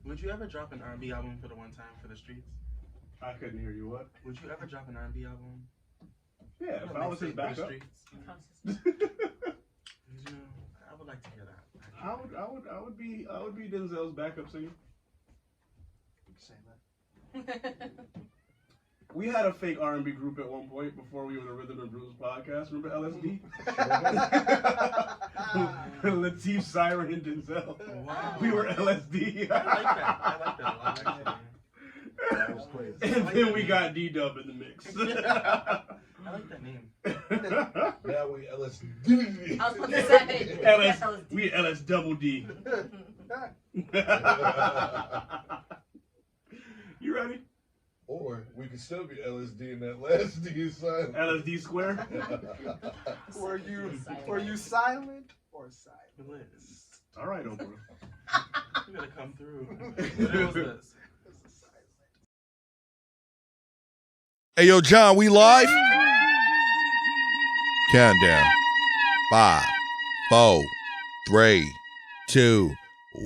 Would you ever drop an R&B album for the one time for the streets? I couldn't hear you. What? Would you ever drop an R&B album? Yeah, if I was his backup. You know, I would like to hear that. I would be Denzel's backup singer. You can say that. We had a fake R&B group at one point before we were the Rhythm and Brewz podcast. Remember LSD? Latif, Siren, and Denzel. Wow. We were LSD. I like that. I like that a lot, actually. That was crazy. And then we got D-Dub in the mix. I like that name. Now we LSD. I was about to say. We LS double D. You ready? Or we could still be LSD in that last D is silent. LSD square? Were you silent or silent? Liz, All right, Oprah. you gotta come through. What was this? Hey, yo, John, we live? Countdown. 5, 4, 3, 2, 1.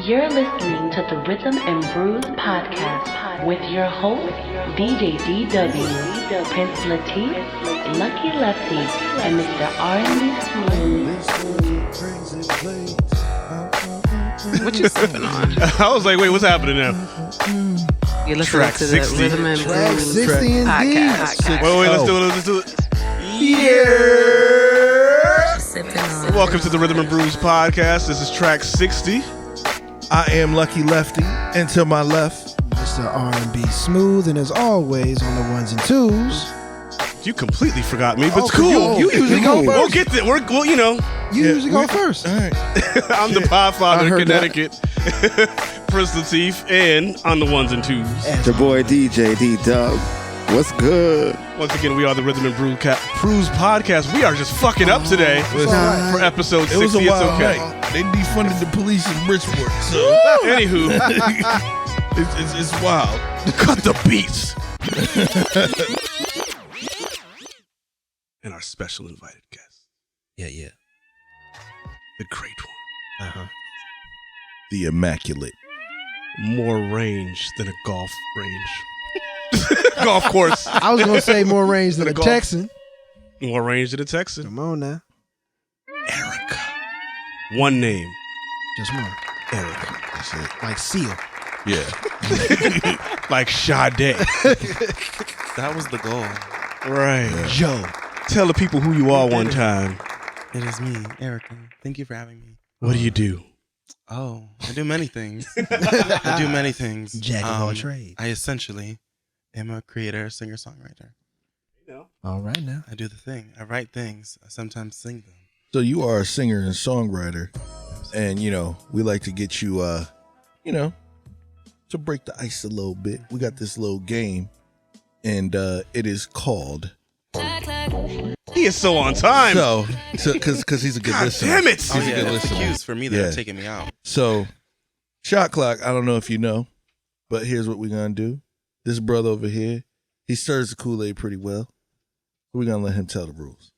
You're listening to the Rhythm and Brewz podcast with your host, DJ DW, Prince Latif, Lucky Lefty, and Mr. R&B Smooth. What you sipping on? I was like, wait, what's happening now? You're listening Track to 60. the Rhythm and Track Brewz 60 indeed. podcast. Wait, let's do it. Yeah. Sipping on. Welcome to the Rhythm and Brewz podcast. This is track 60. I am Lucky Lefty, and to my left, Mr. R&B Smooth, and as always on the ones and twos. You completely forgot me, but it's Oh, cool. you usually go We'll first. get there. Well, you know. You usually go first. All right. I'm the I Podfather of heard that. Connecticut, Prince Latif, and on the ones and twos. Your boy DJ D-Dub. What's good? Once again, we are the Rhythm and Brewz podcast. We are just fucking up today Alright. for episode 60. It was a wild it's okay. night. They defunded the police in Bridgeport, so Anywho, it's wild. cut the beats. And our special invited guest, Yeah. the great one. The immaculate. More range than a golf range. Golf course. I was going to say more range than a golf. Texan. More range than a Texan. Come on now. Erycka. One name. Just one. Erycka. That's it. Like Seal. Yeah. Like Sade. That was the goal. Right. Joe. Tell the people who you are one time. It is me, Erycka. Thank you for having me. What do you do? Oh, I do many things. I do many things. Jack of all trades. I essentially am a creator, singer, songwriter. All right now. I do the thing. I write things. I sometimes sing them. So you are a singer and songwriter, and we like to get you, to break the ice a little bit. We got this little game, and it is called. He is so on time. So because he's a good God listener. damn it. Oh, He's a yeah, good that's the listener. cues for me that Yeah. are taking me out. So, shot clock. I don't know if you know, but here's what we're gonna do. This brother over here, he stirs the Kool-Aid pretty well. We're gonna let him tell the rules.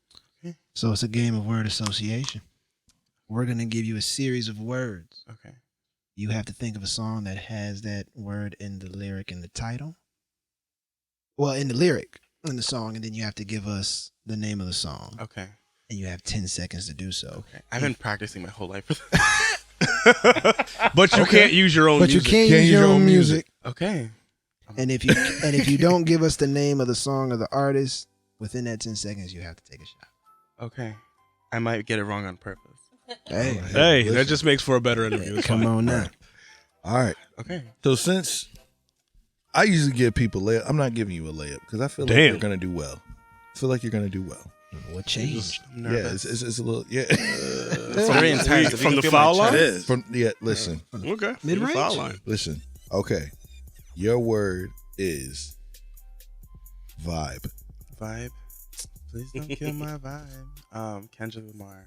So it's a game of word association. We're going to give you a series of words. Okay. You have to think of a song that has that word in the lyric in the title. Well, in the lyric in the song, and then you have to give us the name of the song. Okay. And you have 10 seconds to do so. Okay. I've been practicing my whole life for this. But you can't use your own But music. you can't use your own music. Okay. And if you don't give us the name of the song or the artist within that 10 seconds, you have to take a shot. Okay. I might get it wrong on purpose. Hey, Hey, that just makes for a better interview. It's come fine. on now. All right. Okay. So since I usually give people layup, I'm not giving you a layup because I feel like Damn. you're gonna do well. I feel like you're gonna do well. What changed? I'm Yeah, nervous. it's a little Very intense. If you From can the feel my foul line? chest. Listen. Okay. Mid-range? Foul line. Listen. Okay. Your word is vibe. Vibe. Please don't kill my vibe. Kendrick Lamar.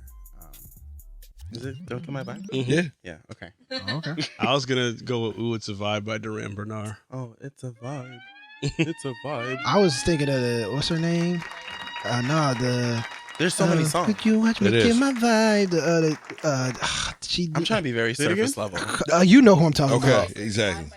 Is it Don't Kill My Vibe? Yeah. Yeah, okay. Okay. I was gonna go with "Ooh, It's a Vibe" by Duran Bernard. Oh, it's a vibe. It's a vibe. I was thinking of what's her name? The There's so many songs. Could you watch me It get is. my vibe? I'm trying to be very surface level. You know who I'm talking Okay, about. exactly.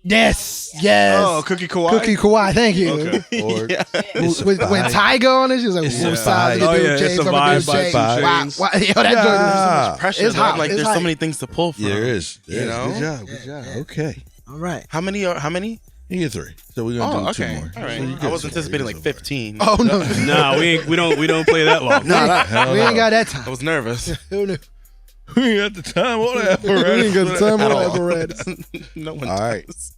Yes. Oh, Cookie Kawaii. Cookie Kawaii. Thank you. Okay. Or When Tyga on it, she was like, It's "Who's a size vibe. of Oh, your yeah, chains? it's a I'm a vibe dude by chains." 2 Wow, Chainz. wow, yo, that Yeah. joint is Pressure. It's hot. Like It's there's hot. so many things to pull from. there is. You know? Good job. Good job. Okay. All right. How many? You get 3. So we're gonna Oh, do 2 okay. more. All right. So you I get was so far. anticipating You like get so 15. Oh no, Nah, we don't play that long. Hell we no. ain't got that I time. was nervous. Who knew? We ain't got the time or the We ain't got the time At or the all. apparatus. No one All right. does.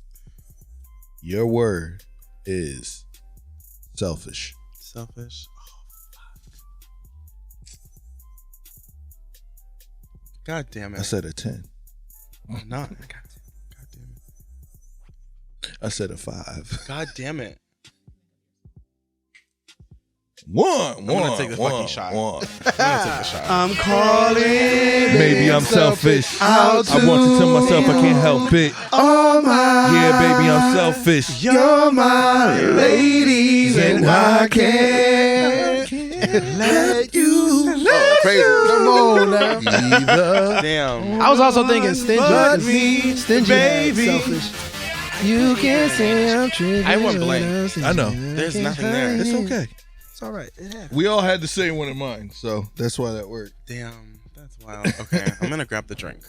Your word is selfish. Selfish. God damn it. I said a 10. I'm not. God damn it. I said a 5. God damn it. One. gonna take the fucking shot. I'm gonna take the shot. I'm calling. Maybe I'm selfish. I Out want to tell myself I can't help it. Oh my, Yeah, baby, I'm selfish. you're my ladies, and I can't let you. Crazy. Come on now. Either. Damn. I was also thinking stingy. But 'cause me, stingy, baby. selfish. You can't say I'm tripping. I went blank. I know. There's nothing there. It's okay. It's all right. It happens. We all had the same one in mind, so that's why that worked. Damn. That's wild. Okay, I'm gonna grab the drink.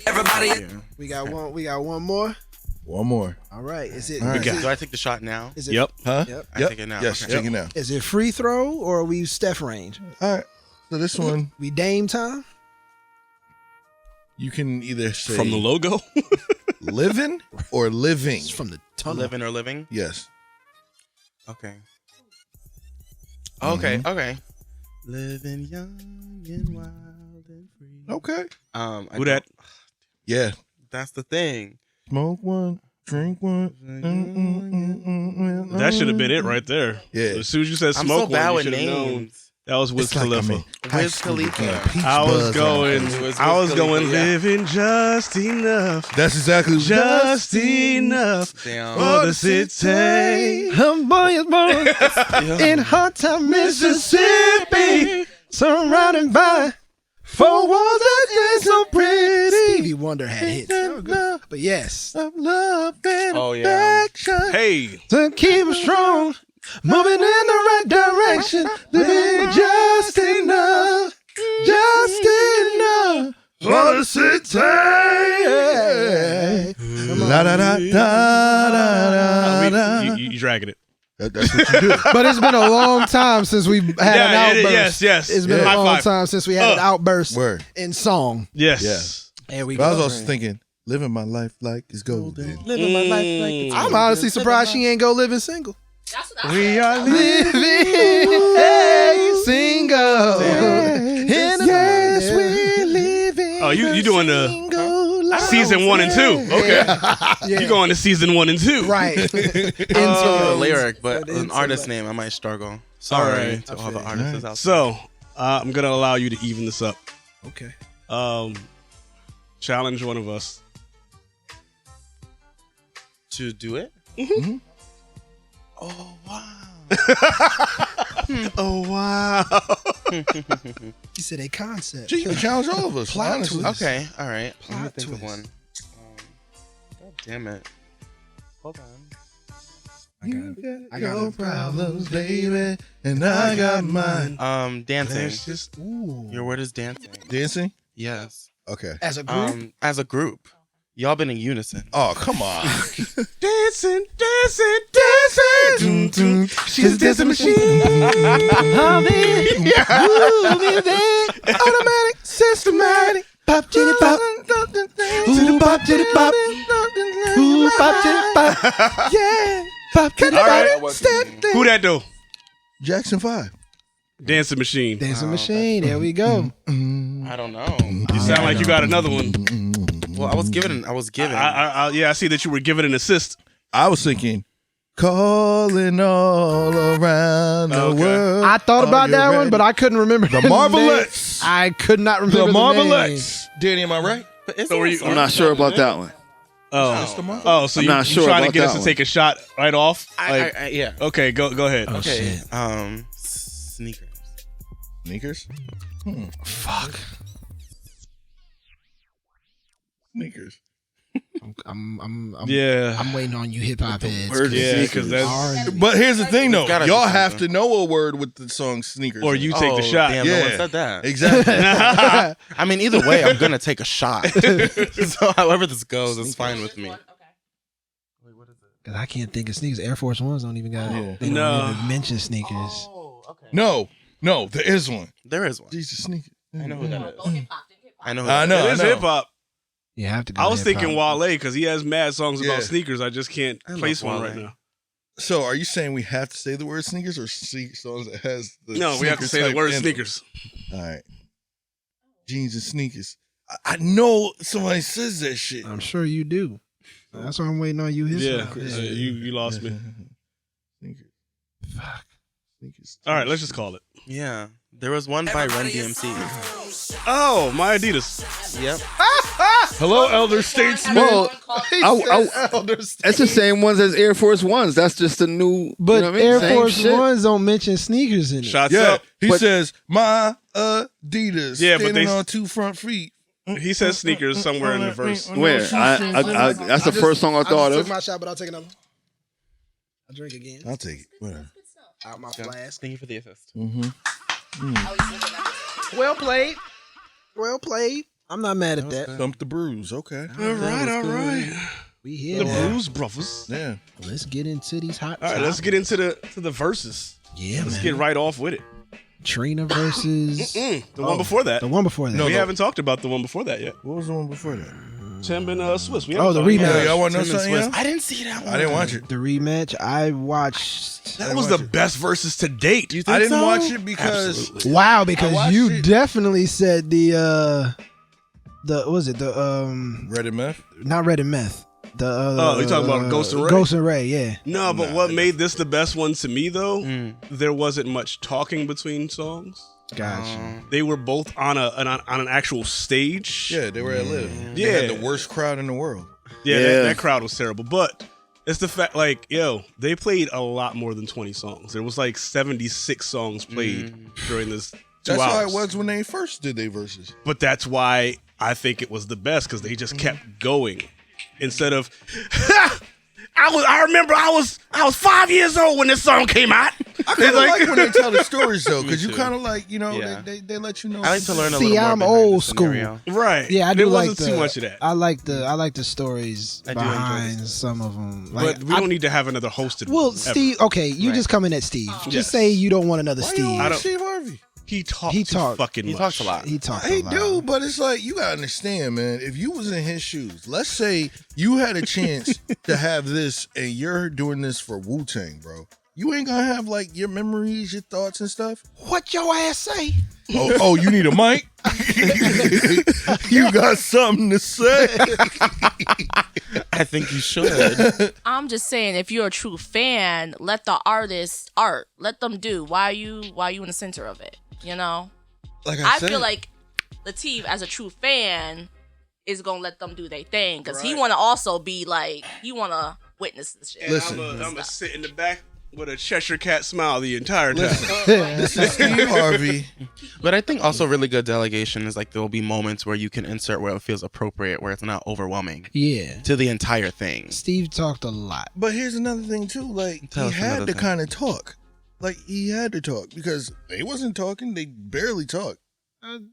Everybody, Yeah. we got one. We got one more. One more. All right. Is it? All right. is Do it- I take the shot now? Is it? Yep. Huh? Yep. I take it now. Yes, Okay. take it now. Is it free throw or are we Steph range? All right. So this one, We Dame time. you can either say From the logo. living or living. It's from the tunnel. Living or living? Yes. Okay. Okay. Okay. Living young and wild and free. Okay. I Who that? Yeah. That's the thing. Smoke one, drink one. That should have been it right there. Yeah. As soon as you said I'm smoke so bad one, you with should have known. names. That was Wiz It's like, Khalifa. I mean, high Wiz school Khalifa. became peach I was buzz on going. It was I was Wiz going Khalifa, yeah. living just enough. That's exactly Just enough Damn. for the city. I'm born in hot time, Mississippi, surrounded by four walls that is so pretty. Stevie Wonder had hits, but yes, of love and Oh, yeah. affection. Hey, to keep it strong, moving in the right direction, living just enough for the city. La da da da da. you dragging it. That's what you do. But it's been a long time since we had an outburst. Yes. It's been High a long five. time since we had an outburst Word. in song. Yes. Yeah. There we But I was go. also thinking, living my life like it's golden. Living my life like it's I'm honestly surprised she ain't go living single. That's what I We are Living single. Yes, we're living. Oh, you doing the season 1 and 2? Okay. Yeah. You going to season 1 and 2? Right. a lyric, but But an into artist it. name I might struggle. Sorry Alright. to all the artists out there. So I'm gonna allow you to even this up. Okay. Challenge one of us. To do it? Mhm. Oh wow. Oh wow. He said a concept. Gee, you can challenge all of us. Plot honestly. twist. Okay, all right. Let me Plot think of twist. one. God damn it. Hold on. I got no problems, baby, and I got mine. Dancing. Ooh. Your word is dancing. Dancing? Yes. Okay. As a group. As a group. Y'all been in unison. Oh, come on. Dancing. She's a dancing machine. Automatic, systematic. Pop, jitty, pop. Ooh, pop, jitty, pop. Ooh, pop, jitty, pop. Yeah. Pop, jitty, All right. pop. Step, Who that though? Jackson 5. Dancing machine. Dancing machine. There we go. I don't know. You sound like you got another one. Well, I was given. Yeah, I see that you were given an assist. I was thinking, calling all around the Okay. world. I thought Are about you that one, ready? but I couldn't remember The name. Marvelettes. I could not remember The the name. Marvelettes. Danny, am I right? But is So were there a you- song I'm not sure about that one. So I'm you not sure trying to about get us that to one. take a shot right off? Yeah. Okay, go ahead. Oh, Okay. shit. Sneakers. Sneakers? Fuck. Sneakers. I'm Yeah. I'm waiting on you hip hop heads. word Yeah, because that's. R&B. But here's the thing, though. gotta do Y'all have something. to know a word with the song Sneakers. Or in you it. take the shot. Damn, Yeah. no one said that. Exactly. I mean, either way, I'm gonna take a shot. So however this goes, it's fine with me. Cause I can't think of sneakers. Air Force Ones don't even got. Yeah. They don't No. even mention sneakers. Oh, okay. No, there is one. There is one. Jesus, sneakers. I know who that is. I know. Who I that know. It is hip hop. You have to go. I was hip-hop. thinking Wale because he has mad songs Yeah. about sneakers. I just can't I love place one Wale. right now. So, are you saying we have to say the word sneakers, or songs that has the No, we have to sneaker say the type word in them? sneakers. All right. Jeans and sneakers. I know somebody says that shit. I'm sure you do. That's why I'm waiting on you. Yeah, you lost me. Sneakers. Fuck. Sneakers. All right, let's just call it. Yeah, there was one by Run DMC. Oh, my Adidas. Yep. Hello, Elder Statesman. Well, that's the same ones as Air Force Ones. That's just a new. But you know what I mean? Air Same Force shit. Ones don't mention sneakers in it. Shots Yeah, up. he But- says my Adidas. Yeah, but standing they- on 2 front feet. He says sneakers somewhere in the verse. Where? That's the first song I thought took of. my shot, but I'll take another. I'll drink again. I'll take it. Whatever. Out my flask. Thank you for the assist. Well played. Well played. I'm not mad at that. Thump the Brewz. Okay. All right. We here The now. Brewz Bros. Yeah. Let's get into these hot. All right, let's get into the verses. Yeah, Let's man. get right off with it. Trina versus The one before that. the one before that. No, we no. haven't talked about the one before that yet. What was the one before that? Tim and Swiss. We Oh, haven't the talked about rematch. Yeah, y'all want to know Tim and something? Swiss. Yeah? I didn't see that one. I didn't watch it. The rematch. I watched. That was the best verses to date. You I think didn't so? watch it because Absolutely. Wow, I because watched you it. definitely said the what was it Red and Meth. not Red and Meth. The Oh, you talking about Ghost and Ray? Ghost and Ray, yeah. No, but what made this the best one to me though, there wasn't much talking between songs. Gotcha. They were both on an actual stage. Yeah, they were at Live. Yeah. They had the worst crowd in the world. Yeah, Yeah. that crowd was terrible. But it's the fact, like, they played a lot more than 20 songs. There was like 76 songs played during this 2 That's hours. how it was when they first did their verses. But that's why I think it was the best, because they just kept going instead of. I remember I was 5 years old when this song came out. I kind of like when they tell the stories though, because you too. kind of like, you know, Yeah. they let you know. I like to learn a See, little more I'm behind old the school. scenario. Right. Yeah, I do There like wasn't too much of that. I like the stories I do enjoy behind this. some of them. But we don't need to have another hosted Well, one, ever. Steve. Okay, you Right. just coming at Steve. Yes. Just say you don't want another Why you Steve. don't I like don't- Steve Harvey? He talked He too talked- fucking He much. talks a lot. He talked. He a lot. do, but it's like you gotta understand, man. If you was in his shoes, let's say you had a chance to have this, and you're doing this for Wu-Tang, bro. You ain't gonna have like your memories, your thoughts, and stuff. What your ass say? Oh, you need a mic? You got something to say? I think you should. I'm just saying, if you're a true fan, let the artist art. Let them do. Why you in the center of it? You know? Like I said, feel like Latif, as a true fan, is gonna let them do their thing, because he Right. wanna also be like, he wanna witness this shit. Listen. I'm gonna sit in the back with a Cheshire cat smile the entire time. this is Steve Harvey. But I think also really good delegation is like there will be moments where you can insert where it feels appropriate, where it's not overwhelming Yeah. to the entire thing. Steve talked a lot. But here's another thing too. Like Tell he us had another to thing. kind of talk. Like he had to talk because they wasn't talking. They barely talked.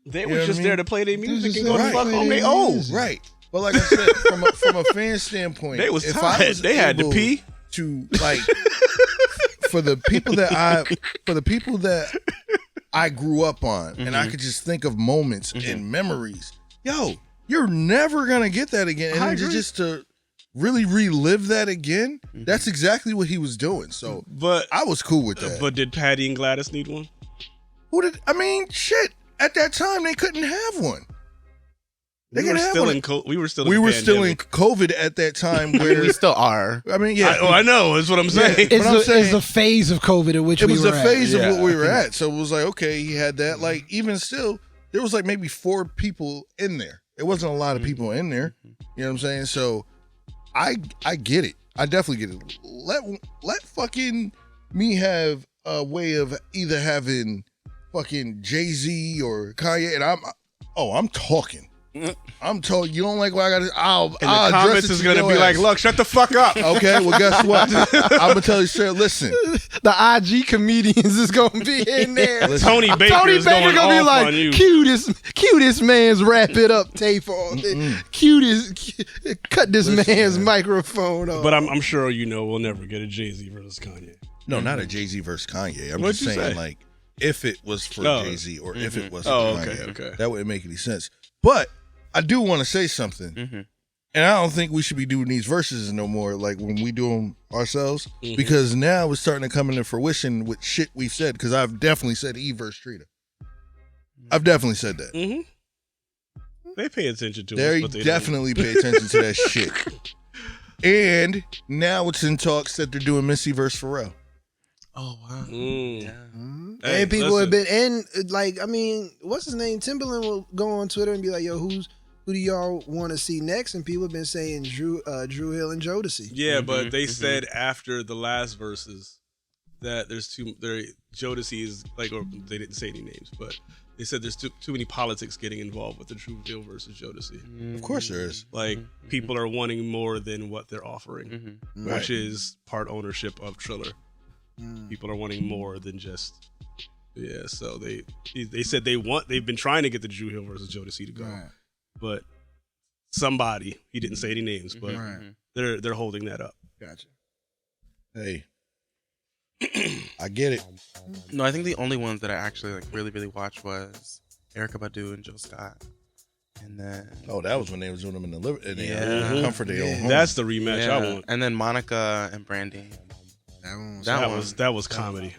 They You were know what just I there mean? to play their music just and go there to to fuck play on their their own. music. Right. But like I said, from a fan standpoint, They was if tired. I was They had to able pee. to like for the people that I grew up on, and I could just think of moments and memories. Yo, you're never gonna get that again. And I then agree. just to really relive that again, that's exactly what he was doing. So But I was cool with that. but did Patty and Gladys need one? Who did? I mean, shit. At that time, they couldn't have one. They We were could have still one. in we were still We in were still in pandemic. COVID at that time. Where We still are. I mean, yeah. I know. That's what I'm saying. It's I'm saying- it's the phase of COVID in which It we was were the at. phase of Yeah. what we were at. So it was like, okay, he had that. Like, even still, there was like maybe 4 people in there. It wasn't a lot of people in there. You know what I'm saying? So I get it. I definitely get it. Let fucking me have a way of either having fucking Jay-Z or Kanye, and I'm talking. I'm told you don't like what I got. I'll the comments is gonna be like, "Look, shut the fuck up." Okay, well, guess what? I'm gonna tell you straight. Listen, the IG comedians is gonna be in there. Listen. Tony Baker is going gonna be off like, on you. cutest man's wrap it up tape on. Cut this man's microphone off. But I'm sure we'll never get a Jay-Z versus Kanye. no, not a Jay-Z versus Kanye. I'm What'd just you saying, say? like, if it was for Jay-Z or if it was for Kanye, okay. that wouldn't make any sense. But I do want to say something, and I don't think we should be doing these verses no more, like when we do them ourselves, because now it's starting to come into fruition with shit we've said. Because I've definitely said Eve versus Trina. I've definitely said that. They pay attention to They us, but they definitely pay attention to that shit. And now it's in talks that they're doing Missy versus Pharrell. Oh wow. Yeah. And people have been what's his name? Timberland will go on Twitter and be like, "Yo, who do y'all want to see next?" And people have been saying Drew Hill and Jodeci. Yeah, but they said after the last verses that there's Jodeci is like, or they didn't say any names, but they said there's too many politics getting involved with the Drew Hill versus Jodeci. Of course there is. Like people are wanting more than what they're offering, which is part ownership of Triller. People are wanting more than just so they said they've been trying to get the Drew Hill versus Jodeci to go, but somebody, he didn't say any names, but they're holding that up. Gotcha. Hey, I get it. No, I think the only ones that I actually like really watched was Erycka Badu and Jill Scott, and then that was when they was doing them in the comfort of their own home. That's the rematch I want. And then Monica and Brandy. That was comedy.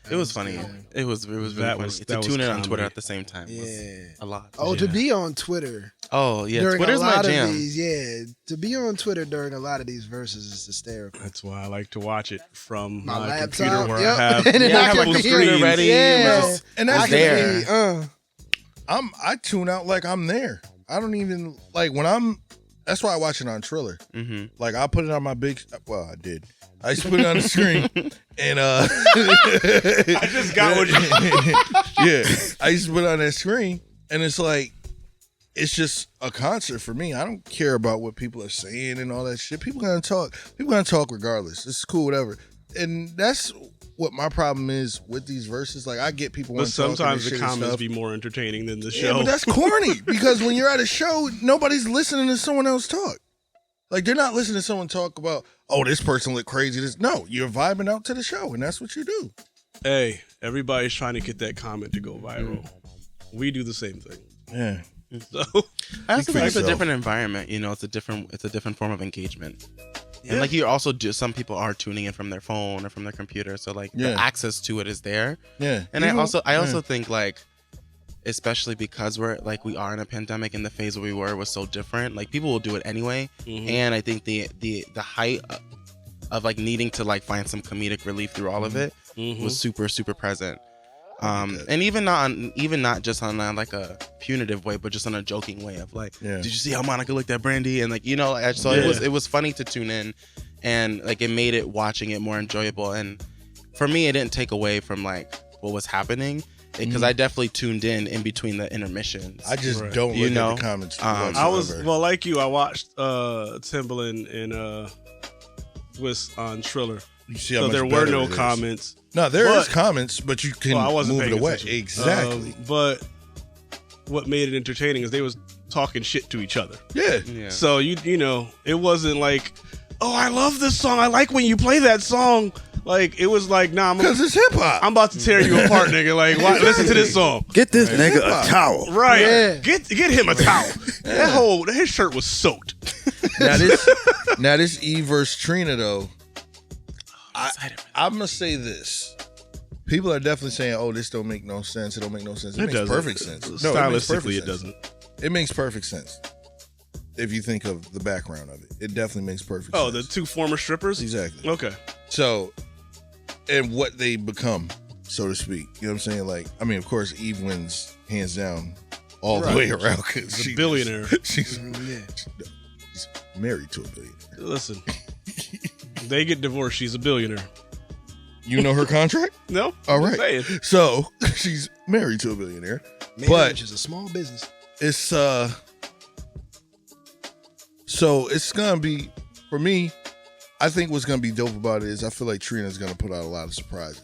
It was funny. It was really funny. To tune in on Twitter at the same time. A lot. Oh, to be on Twitter. Oh yeah, during Twitter's a lot my jam. Of these, to be on Twitter during a lot of these verses is hysterical. That's why I like to watch it from my laptop, computer where I have and then I can multiple be screens. ready. Yeah, and that's there. I tune out like I'm there. I don't even like when I'm. That's why I watch it on Triller. Like I put it on my big. Well, I did. I used to put it on the screen, and I just got what I used to put it on that screen, and it's like it's just a concert for me. I don't care about what people are saying and all that shit. People gonna talk. People gonna talk regardless. It's cool, whatever. And that's what my problem is with these verses. Like I get people, but sometimes the comments be more entertaining than the show. Yeah, but that's corny because when you're at a show, nobody's listening to someone else talk. Like they're not listening to someone talk about, oh, this person look crazy. No, you're vibing out to the show, and that's what you do. Hey, everybody's trying to get that comment to go viral. We do the same thing. Yeah. So I also think it's a different environment. It's a different form of engagement. Yeah. And like you also do, some people are tuning in from their phone or from their computer, so like the access to it is there. Yeah. And I also think like, especially because we are in a pandemic and the phase where we were was so different, like people will do it anyway. And I think the height of like needing to like find some comedic relief through all of it was super present. And even not just on like a punitive way, but just on a joking way of like, did you see how Monica looked at Brandy? And like, so it was funny to tune in, and like it made it watching it more enjoyable. And for me, it didn't take away from like what was happening, because I definitely tuned in between the intermissions. I just don't look at the comments. I was like you. I watched Timbaland and Swiss on Triller. You see how so much there were no comments. No, there is comments, but you can move it away. Attention. Exactly. But what made it entertaining is they was talking shit to each other. Yeah. So you know, it wasn't like, oh, I love this song. I like when you play that song. Like it was like, nah, because it's hip hop. I'm about to tear you apart, nigga. Like, listen to this song. Get this nigga a towel. Right. Yeah. Get him a towel. His shirt was soaked. Now this Eve versus Trina though. I'm gonna say this. People are definitely saying, "Oh, this don't make no sense. It don't make no sense." It makes perfect sense. No, stylistically, it doesn't. It makes perfect sense if you think of the background of it. It definitely makes perfect sense. Oh, the two former strippers? Exactly. Okay. So, and what they become, so to speak. You know what I'm saying? Like, I mean, of course, Eve wins hands down all the way around because she's a billionaire. She's married to a billionaire. Listen, they get divorced. She's a billionaire. You know her contract? No. All I'm right. saying. So she's married to a billionaire. Marriage is a small business. It's so it's gonna be, for me, I think what's gonna be dope about it is I feel like Trina's gonna put out a lot of surprises.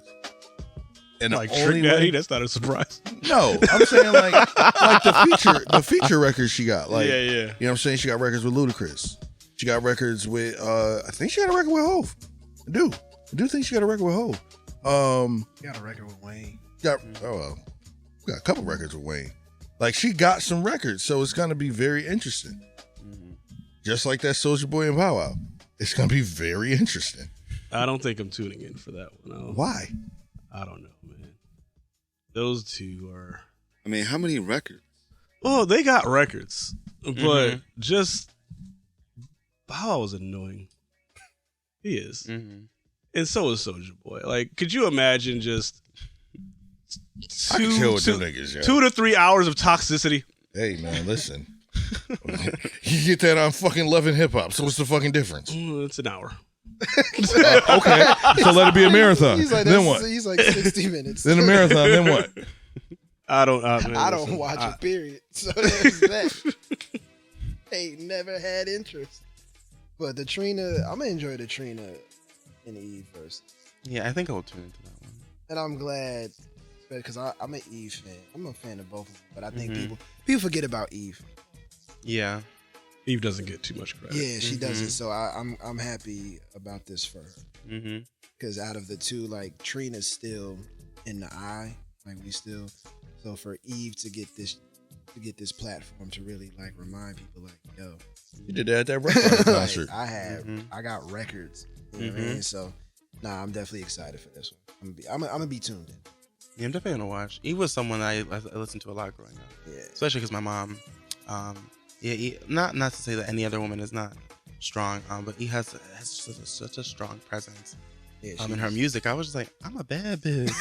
And Like the Trick only Daddy, way, that's not a surprise. no, I'm saying like the feature records she got. Like, Yeah. you know what I'm saying? She got records with Ludacris. She got records with I think she got a record with Hov. I do think she got a record with Hov. Got a record with Wayne. Got a couple records with Wayne. Like, she got some records, so it's gonna be very interesting. Just like that Soulja Boy and Bow Wow, it's gonna be very interesting. I don't think I'm tuning in for that one. Why? I don't know, man. Those two are. I mean, how many records? Well, they got records, but just Bow Wow was annoying. He is, and so is Soulja Boy. Like, could you imagine just I can chill with them niggas, yeah. 2 to 3 hours of toxicity? Hey man, listen. You get that on fucking Love and Hip Hop. So what's the fucking difference? It's an hour. Okay, so let it be a marathon. He's like, then what? He's like 60 minutes. Then a marathon. Then what? I don't watch it. Period. So there's that. Ain't never had interest. But the Trina, I'm gonna enjoy the Trina and Eve verse. Yeah, I think I will tune into that one. And I'm glad because I'm an Eve fan. I'm a fan of both of them, but I think people forget about Eve. Yeah. Eve doesn't get too much credit. Yeah, she doesn't. So I'm happy about this for her. Because out of the two, like, Trina's still in the eye, like we still. So for Eve to get this platform to really like remind people, like, yo, you did that at that record concert. Like, I got records. You know what I mean? So I'm definitely excited for this one. I'm gonna be tuned in. Yeah, I'm definitely gonna watch. Eve was someone I listened to a lot growing up. Yeah, especially because my mom. Not to say that any other woman is not strong, but he has such a strong presence. Yeah, in her music, I was just like, I'm a bad bitch.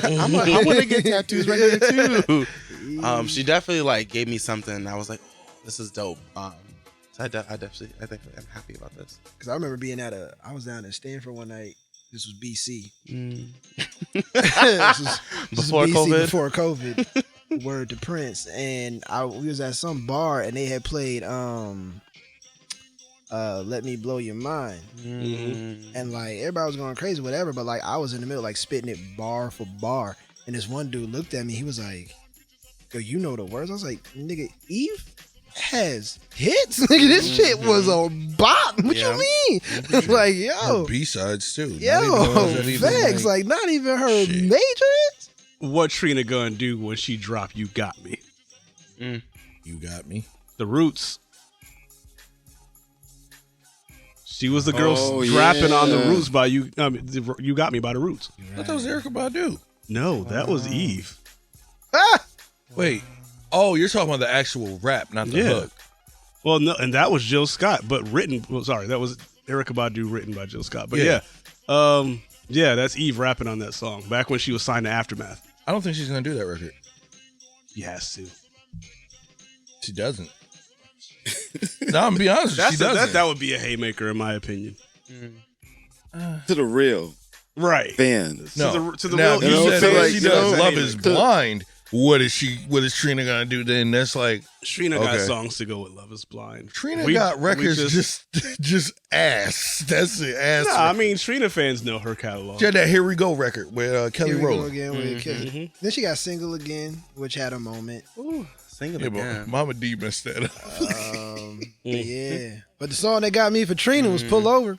I want to get tattoos right here too. She definitely like gave me something. I was like, oh, this is dope. So I think I'm happy about this. Because I remember being I was down in Stanford one night. This was BC. Before COVID. Before COVID. Word to Prince, and we was at some bar and they had played Let Me Blow Your Mind, and like everybody was going crazy, whatever. But like I was in the middle, like spitting it bar for bar, and this one dude looked at me. He was like, "Yo, you know the words?" I was like, "Nigga, Eve has hits. Nigga, this shit was a bop. What you mean?" Like, yo, her B-sides too. Yo, facts. Like not even her major hits. What Trina gonna do when she drop You Got Me? You Got Me. The Roots. She was the girl rapping on The Roots by You Got Me by The Roots. I thought that was Erycka Badu. No, that was Eve. Wait. Oh, you're talking about the actual rap, not the hook. Well, no, and that was Jill Scott, but written. Well, sorry, that was Erycka Badu written by Jill Scott. But yeah, that's Eve rapping on that song back when she was signed to Aftermath. I don't think she's gonna do that record. She has to. She doesn't. No, I'm gonna be honest. She doesn't. That would be a haymaker, in my opinion. To the real fans. No, to the now, real. You said like, she does know, Love Is Blind. What is Trina gonna do then? That's like Trina got songs to go with Love Is Blind. Trina got records just ass. That's it, ass. Nah, I mean Trina fans know her catalog. She had that Here We Go record with Kelly Rowland. Then she got Single Again, which had a moment. Ooh, Single Again. Mama D messed that up. Yeah, but the song that got me for Trina was Pull Over.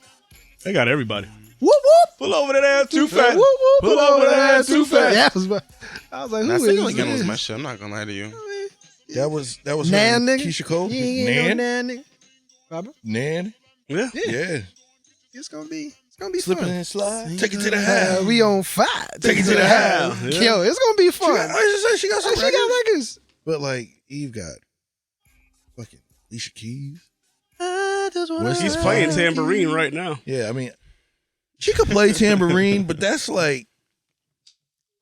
They got everybody. Whoop whoop. Pull over that ass too fat. Whoop whoop. Pull over that ass too fat. Yeah, I was like, who is Single Again this? was my shit. I'm not gonna lie to you. That was Nan, her, nigga. Keisha Cole. Nan, Nan. nigga. Robert? Nan. Yeah. It's gonna be Slipping fun. and slide. Take it to the house. We on fire. Take it to the house. Yeah. Yo, it's gonna be fun. She got some She got records. But like Eve got fucking Alicia Keys. He's playing tambourine right now. Yeah, I mean, she could play tambourine, but that's like,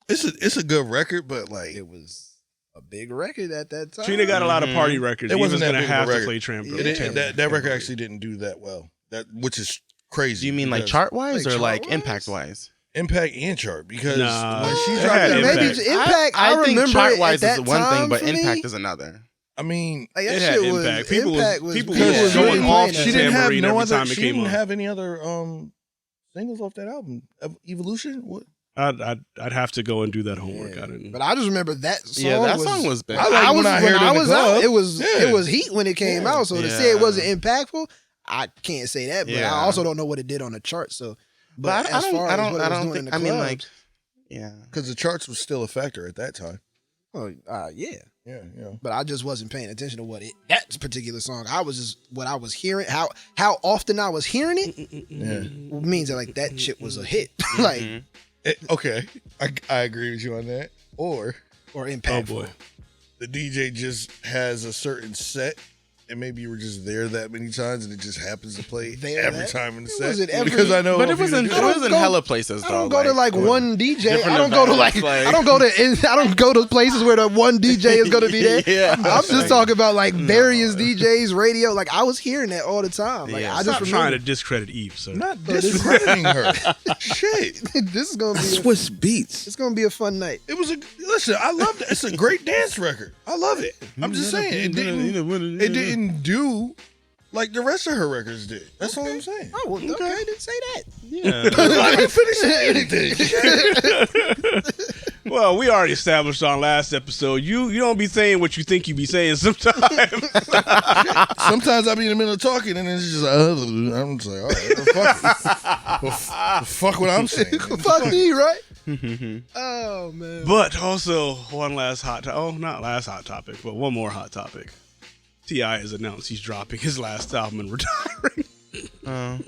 it's a good record, but like It was a big record at that time. Trina got a lot of party records. It wasn't Eva's that gonna big of a have to record. play tambourine. That record actually didn't do that well. Which is crazy. Do you mean like because chart wise Like or like chart-wise? impact wise? Impact and chart because Nah, when she it dropped had that, Maybe Impact. it's Impact. I think remember chart it wise at is that one thing, time but for me. impact is another. I mean, Like, that It shit had was Impact. People Impact was was people really was showing showing playing off that. the she didn't have tambourine no every other. time it She came didn't on. have any other singles off that album. Evolution. What? I'd have to go and do that homework. I didn't. But I just remember that song. Yeah, that song was big. I like when I heard it in the club. out. It was Yeah. heat when it came out. So to say it wasn't impactful, I can't say that. But Yeah. I also don't know what it did on the chart. So, But I as far as what it don't was doing in think. the I mean, like, clubs, yeah. Because the charts was still a factor at that time. oh, yeah. Yeah, yeah. But I just wasn't paying attention to that particular song. I was just what I was hearing, how often I was hearing it Yeah. means that like that shit was a hit, like Okay, I agree with you on that. Or impactful. Oh boy. the DJ just has a certain set, and maybe you were just there that many times, and it just happens to play every time in the set. wasn't every- because I know, But if it was in you didn't do hella places though. I don't go to like one DJ. different I don't go to events, I don't go to places where the one DJ is going to be there. Yeah. I'm just talking about like various DJs, radio. Like I was hearing that all the time. Like Yeah. I just Stop trying remember to discredit Eve, sir. not discrediting her. Shit, this is gonna be Swiss Beats. it's gonna be a fun night. it was listen. I loved it. It's a great dance record. I love it. I'm just saying it didn't do like the rest of her records did. That's all I'm saying. Oh, well, okay. I didn't say that. Yeah. I didn't finish saying anything. Well, we already established on last episode. You don't be saying what you think you be saying sometimes. Sometimes I be in the middle of talking and it's just I'm just like, all right, fuck what I'm saying. Fuck me, right? Oh man. But also one last not last hot topic, but one more hot topic. T.I. has announced he's dropping his last album and retiring.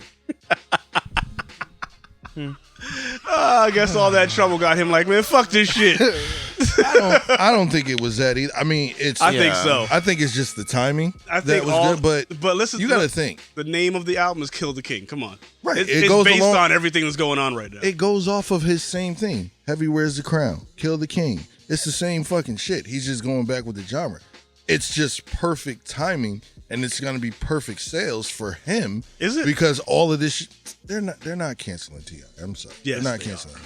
I guess all that trouble got him like, man, fuck this shit. I don't think it was that either. I mean, I think so. I think it's just the timing. I think that was good, but listen, you got to think. The name of the album is Kill the King. Come on. Right. It's goes based along- on everything that's going on right now. It goes off of his same thing. Heavy wears the crown. Kill the king. It's the same fucking shit. He's just going back with the genre. It's just perfect timing, and it's gonna be perfect sales for him. Is it? Because all of this, they're not canceling T.I. I'm sorry. Yes, they're not they canceling him.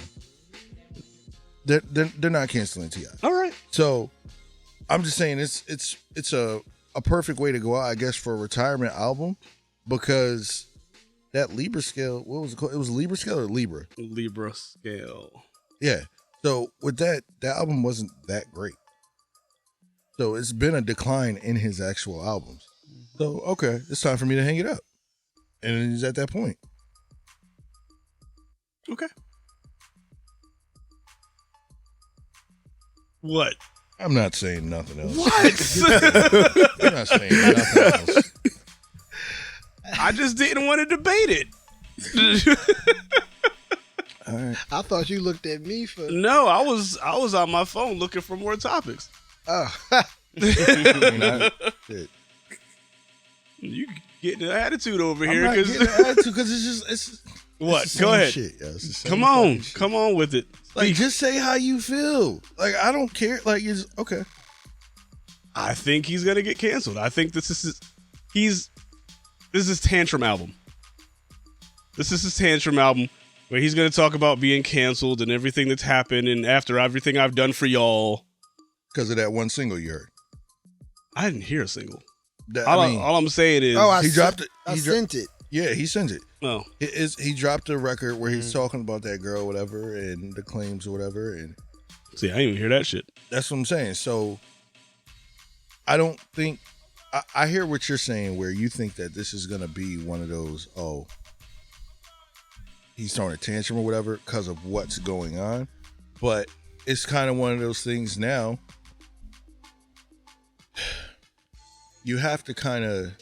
They're not canceling T.I. All right. So I'm just saying it's a perfect way to go out, I guess, for a retirement album, because that Libra scale, what was it called? It was Libra scale or Libra? Libra scale. Yeah. So with that album wasn't that great. So it's been a decline in his actual albums. So okay, it's time for me to hang it up. And he's at that point. Okay. What? I'm not saying nothing else. What? I'm not saying nothing else. I just didn't want to debate it. All right. I thought you looked at me for No, I was on my phone looking for more topics. oh. Shit. You getting an attitude over I'm here not getting an attitude because it's what? it's the Go same ahead. Shit, yo. It's the same Come on, fucking shit. come on with it. Like, just say how you feel. Like, I don't care. Like, it's okay. I think he's gonna get canceled. I think this is his tantrum album. This is his tantrum album where he's gonna talk about being canceled and everything that's happened and after everything I've done for y'all. Because of that one single you heard. I didn't hear a single. That, All I'm saying is he dropped it. I sent it. Yeah, he sent it. Oh. He dropped a record where he's talking about that girl, whatever, and the claims or whatever, and See, I didn't even hear that shit. that's what I'm saying. So I don't think I hear what you're saying, where you think that this is gonna be one of those, oh, he's throwing a tantrum or whatever because of what's going on, but it's kind of one of those things now. You have to kind of,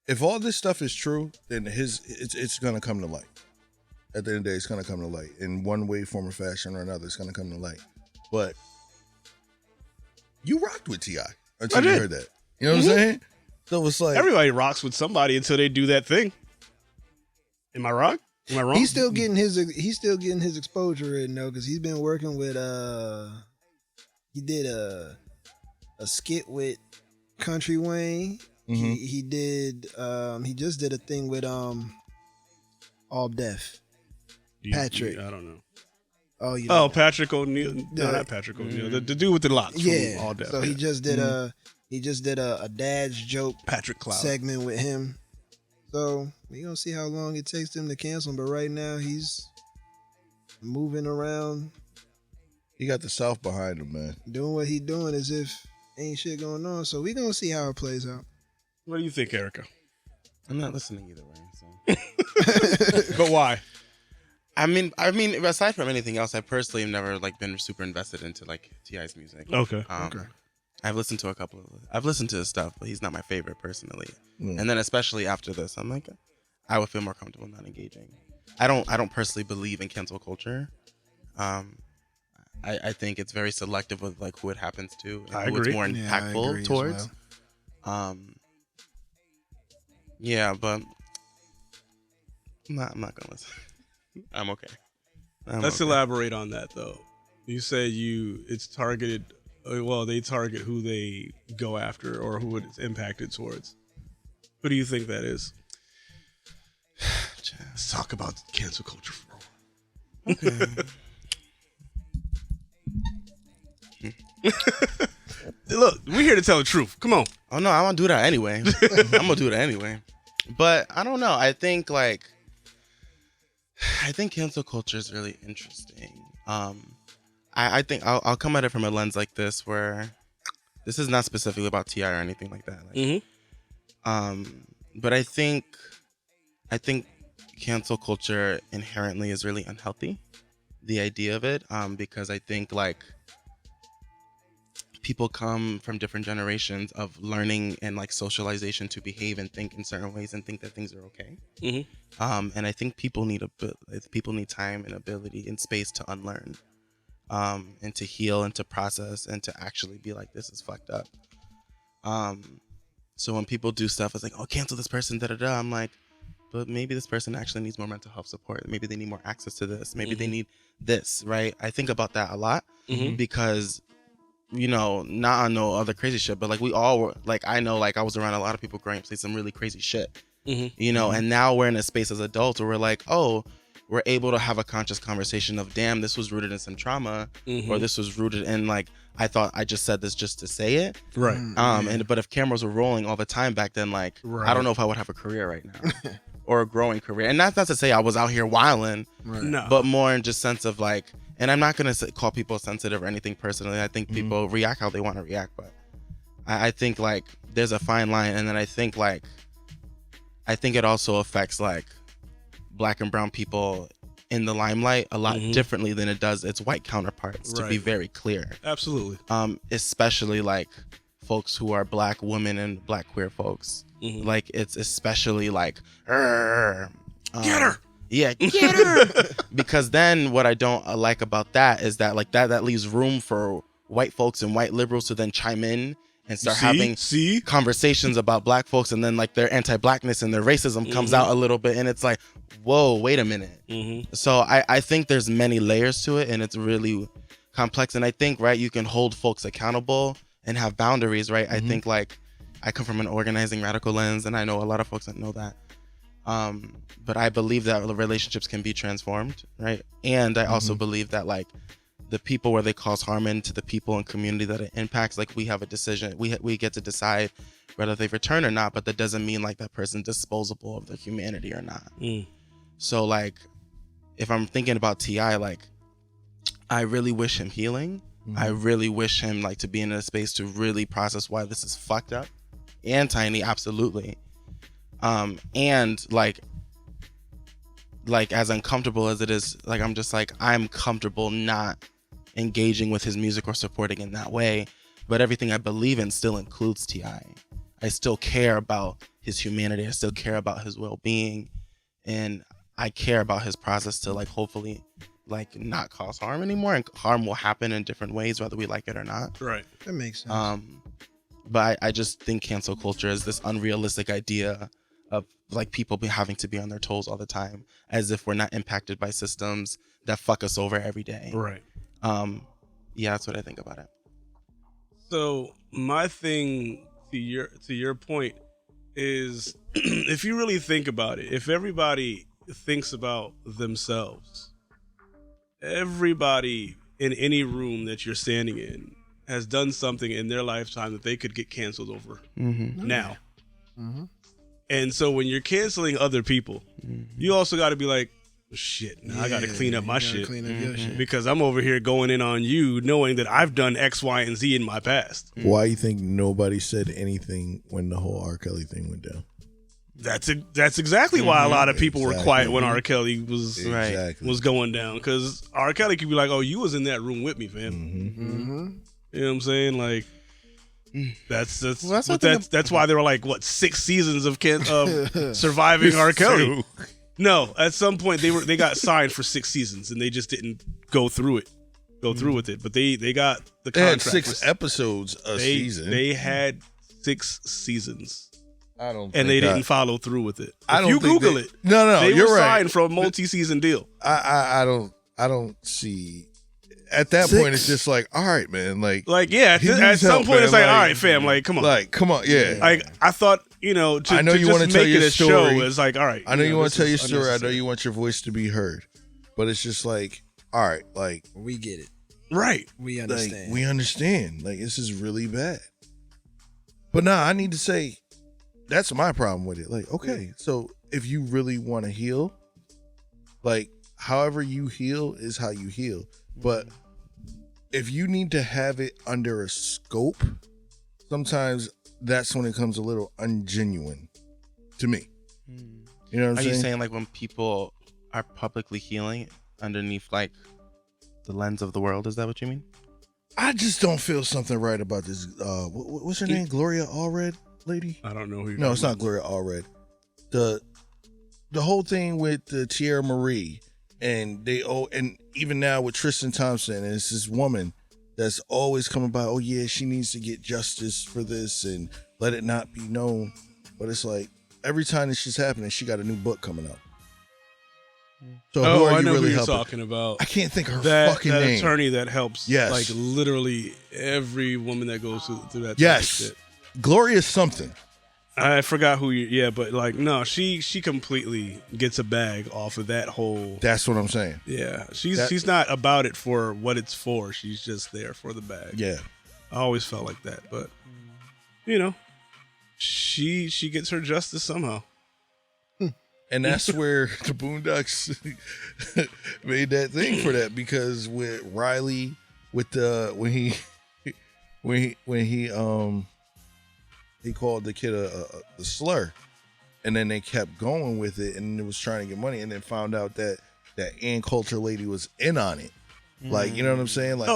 if all this stuff is true, then it's gonna come to light. At the end of the day, it's gonna come to light in one way, form, or fashion or another. It's gonna come to light. But you rocked with T.I. until you heard that. You know what I'm saying? So it's like Everybody rocks with somebody until they do that thing. Am I wrong? Am I wrong? He's still getting his exposure in though, because he's been working with he did a skit with Country Wayne. Mhm. He did he just did a thing with All Deaf. Patrick. I don't know. Oh, you Oh, know. Patrick O'Neal. No, not Patrick O'Neal. The dude with the locks. Yeah. From All Deaf. So he just did a dad's joke Patrick Cloud segment with him. So we gonna see how long it takes them to cancel him. But right now he's moving around. He got the South behind him, man. Doing what he doing as if ain't shit going on. So we gonna see how it plays out. What do you think, Erycka? I'm not listening either way. So. But why? I mean, aside from anything else, I personally have never like been super invested into like T.I.'s music. Okay. Okay. I've listened to I've listened to his stuff, but he's not my favorite personally. Mm. And then especially after this, I'm like, I would feel more comfortable not engaging. I don't personally believe in cancel culture. I think it's very selective with like who it happens to and who it's more impactful towards. Well. Yeah, but I'm not gonna listen. I'm okay. Let's elaborate on that though. You say it's targeted. Well, they target who they go after or who it's impacted towards. Who do you think that is? Let's talk about cancel culture for a while. Okay. Look, we're here to tell the truth. Come on. Oh no, I want to do that anyway. I'm gonna do that anyway. But I don't know. I think cancel culture is really interesting. I think I'll come at it from a lens like this, where this is not specifically about T.I. or anything like that. But I think cancel culture inherently is really unhealthy. The idea of it, because I think like people come from different generations of learning and like socialization to behave and think in certain ways and think that things are okay. And I think people need time and ability and space to unlearn, and to heal and to process and to actually be like, this is fucked up. So when people do stuff, it's like, oh, cancel this person, da-da-da. I'm like, but maybe this person actually needs more mental health support. Maybe they need more access to this. Maybe they need this, right? I think about that a lot because, you know, not on no other crazy shit, but like we all were, like, I know, like I was around a lot of people growing up saying some really crazy shit, you know, and now we're in a space as adults where we're like, oh, we're able to have a conscious conversation of, damn, this was rooted in some trauma, or this was rooted in like, I thought I just said this just to say it. Right. But if cameras were rolling all the time back then, like, I don't know if I would have a career right now or a growing career. And that's not to say I was out here wilding, No. but more in just sense of like, and I'm not going to call people sensitive or anything personally. I think people react how they want to react, but I think like there's a fine line. And then I think it also affects like Black and brown people in the limelight a lot differently than it does its white counterparts, to be very clear. Absolutely. Especially like folks who are Black women and Black queer folks. Like it's especially like, get her. Yeah, get her. Because then what I don't like about that is that like that leaves room for white folks and white liberals to then chime in and start having conversations about Black folks, and then like their anti-Blackness and their racism comes out a little bit, and it's like, whoa, wait a minute. So I think there's many layers to it, and it's really complex. And I think, right, you can hold folks accountable and have boundaries, right? I think like I come from an organizing radical lens, and I know a lot of folks that know that. But I believe that relationships can be transformed, right? And I also believe that like the people where they cause harm into the people and community that it impacts, like we have a decision, we get to decide whether they return or not, but that doesn't mean like that person's disposable of their humanity or not. So like, if I'm thinking about T.I., like I really wish him healing. I really wish him like to be in a space to really process why this is fucked up and tiny, absolutely. And like as uncomfortable as it is, like I'm just like, I'm comfortable not engaging with his music or supporting in that way, but everything I believe in still includes T.I. I still care about his humanity. I still care about his well-being, and I care about his process to like hopefully like not cause harm anymore, and harm will happen in different ways whether we like it or not. Right. That makes sense. But I just think cancel culture is this unrealistic idea of like people having to be on their toes all the time, as if we're not impacted by systems that fuck us over every day. Right. Yeah, that's what I think about it. So my thing to your point is, if you really think about it, if everybody thinks about themselves everybody in any room that you're standing in has done something in their lifetime that they could get canceled over now. And so when you're canceling other people, you also got to be like, shit, now I got to clean up my shit. Clean up your shit. Because I'm over here going in on you knowing that I've done X, Y, and Z in my past. Why you think nobody said anything when the whole R. Kelly thing went down? That's exactly why a lot of people were quiet when R. Kelly was going down. Because R. Kelly could be like, oh, you was in that room with me, fam. You know what I'm saying? Like, that's why there were like, what, 6 seasons of surviving R. Kelly. No, at some point they got signed for 6 seasons and they just didn't go through with it. But they got the contract. They had 6 episodes a season. They had 6 seasons. I don't. And they didn't follow through with it. I don't. You Google it. No, they you're were right. signed for a multi-season deal. I don't see. At that point, it's just like, all right, man. Like yeah. At some point, it's like, all right, fam. Like, come on. Like, come on. Yeah. Like, I thought, I know you want to tell your story. It's like, all right. I know you want to tell your story. I know you want your voice to be heard. But it's just like, all right, like we get it. Right. We understand. Like, we understand. Like, this is really bad. But nah, I need to say, that's my problem with it. Like, okay, so if you really want to heal, like, however you heal is how you heal. But if you need to have it under a scope, sometimes that's when it comes a little ungenuine to me. You know what I'm saying? Are you saying like when people are publicly healing underneath like the lens of the world? Is that what you mean? I just don't feel something right about this. What's her name? Gloria Allred lady? I don't know who you're No, it's not Gloria Allred. The whole thing with the Tierra Marie and and even now with Tristan Thompson, and it's this woman that's always coming by, oh yeah, she needs to get justice for this and let it not be known. But it's like every time this shit's happening, she got a new book coming out. So who are I you know really who you're helping? talking about. I can't think of her that fucking name. Attorney that helps, yes, like literally every woman that goes through that. Yes, type of shit. Gloria something. I forgot who you. Yeah, but like no, she completely gets a bag off of that whole. That's what I'm saying. Yeah, she's not about it for what it's for. She's just there for the bag. Yeah, I always felt like that, but she gets her justice somehow. And that's where the Boondocks made that thing for that, because with Riley, with the when he called the kid a slur, and then they kept going with it, and it was trying to get money, and then found out that Ann Coulter lady was in on it. Like, you know what I'm saying? Like, yeah.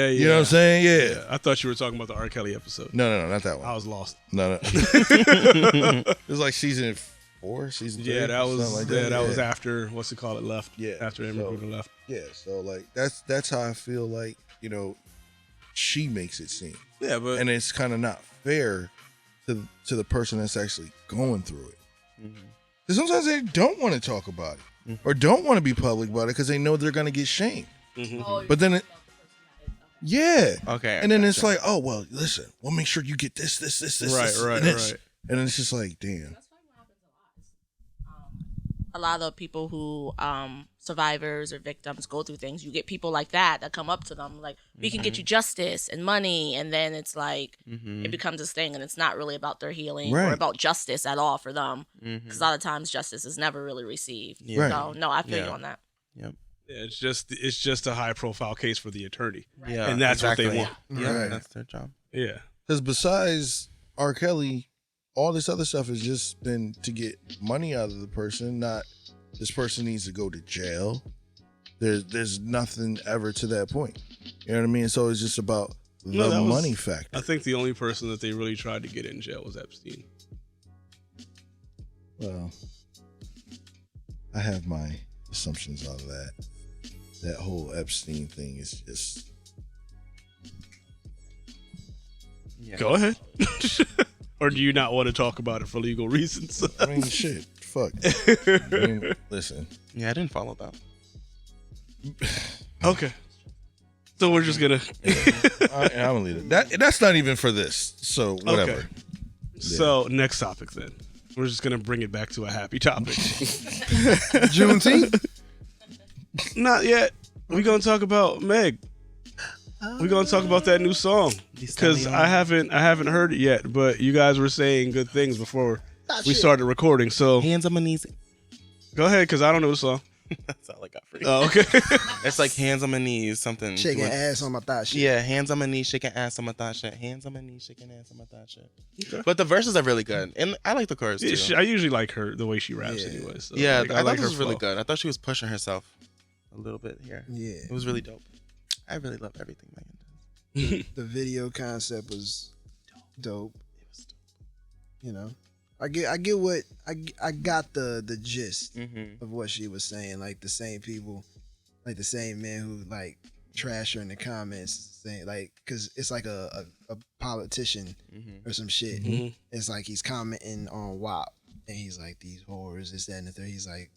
You know what I'm saying? Yeah. I thought you were talking about the R. Kelly episode. No, not that one. I was lost. No. It was like season 4, season 3. Yeah, that was like that was after what's it called? It left. Yeah, after AmERYCKAn left. Yeah, so like that's how I feel like she makes it seem. Yeah, but and it's kind of not fair to the person that's actually going through it. Because sometimes they don't want to talk about it or don't want to be public about it because they know they're going to get shamed. But then okay, and then it's like, oh well, listen, we'll make sure you get this, right, and this. And then it's just like, damn. A lot of people who survivors or victims go through things. You get people like that come up to them like, we can get you justice and money, and then it's like it becomes this thing, and it's not really about their healing or about justice at all for them, because a lot of times justice is never really received. So no, I feel you on that. Yep. Yeah, it's just a high profile case for the attorney. Yeah, and that's what they want. Yeah, that's their job. Yeah, because besides R. Kelly, all this other stuff has just been to get money out of the person, not this person needs to go to jail. There's nothing ever to that point. You know what I mean? So it's just about the money factor. I think the only person that they really tried to get in jail was Epstein. Well, I have my assumptions on that. That whole Epstein thing is just... Yeah. Go ahead. Or do you not want to talk about it for legal reasons? I mean, shit. Fuck. Listen. Yeah, I didn't follow that. Okay. So we're just going to... I'm going to leave it. That's not even for this. So, whatever. Okay. Yeah. So, next topic then. We're just going to bring it back to a happy topic. Juneteenth? Not yet. we gonna talk about Meg. We're gonna talk about that new song because I haven't heard it yet. But you guys were saying good things before we started recording. So Hands on my knees. Go ahead, because I don't know the song. That's all I got for you. Oh, okay. It's like hands on my knees, something. Shaking ass on my thigh shit. Yeah, hands on my knees, shaking ass on my thigh shit. Hands on my knees, shaking ass on my thigh shit. Okay. But the verses are really good, and I like the chorus too. I usually like her the way she raps anyway. So yeah, like, I thought like this was her really flow. good. I thought she was pushing herself a little bit here. Yeah, it was really dope. I really love everything Megan does. The video concept was dope. It was dope. You know, I get what I got the gist of what she was saying. Like the same people, like the same men who like trash her in the comments, saying like, because it's like a politician or some shit. It's like he's commenting on WAP and he's like, these whores, this, that, and the third. He's like,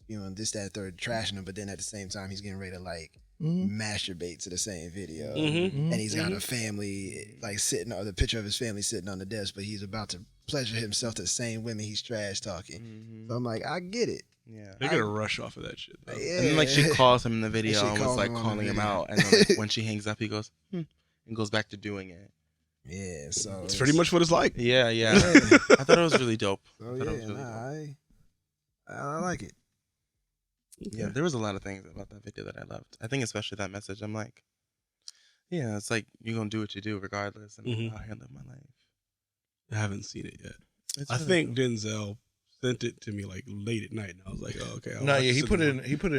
you know, this, that, third, trashing them, but then at the same time he's getting ready to like masturbate to the same video, and he's got a family like sitting, or the picture of his family sitting on the desk, but he's about to pleasure himself to the same women he's trash talking. So I'm like, I get it. Yeah, they get a rush off of that shit. Though. Yeah. And then like she calls him in the video and was calls like him on calling the him video. out, and then like, when she hangs up, he goes and goes back to doing it. Yeah, so it's pretty much what it's like. Yeah. I thought it was really dope. So I like it. Yeah, there was a lot of things about that video that I loved. I think especially that message. I'm like, yeah, it's like you're gonna do what you do regardless, and I'm out here live my life. I haven't seen it yet. It's I really think cool. Denzel sent it to me like late at night, and I was like, oh, okay. No, yeah, he put it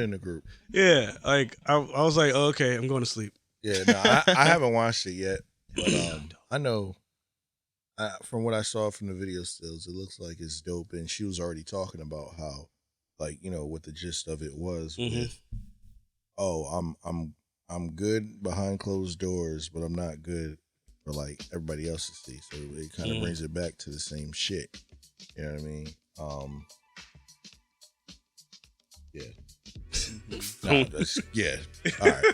in the group. Yeah, like I was like, oh, okay, I'm going to sleep. Yeah, no, I haven't watched it yet, but I know from what I saw from the video stills, it looks like it's dope, and she was already talking about how, like, you know, what the gist of it was with, I'm good behind closed doors, but I'm not good for like everybody else to see. So it kind of brings it back to the same shit. You know what I mean? Yeah. Yeah. All right.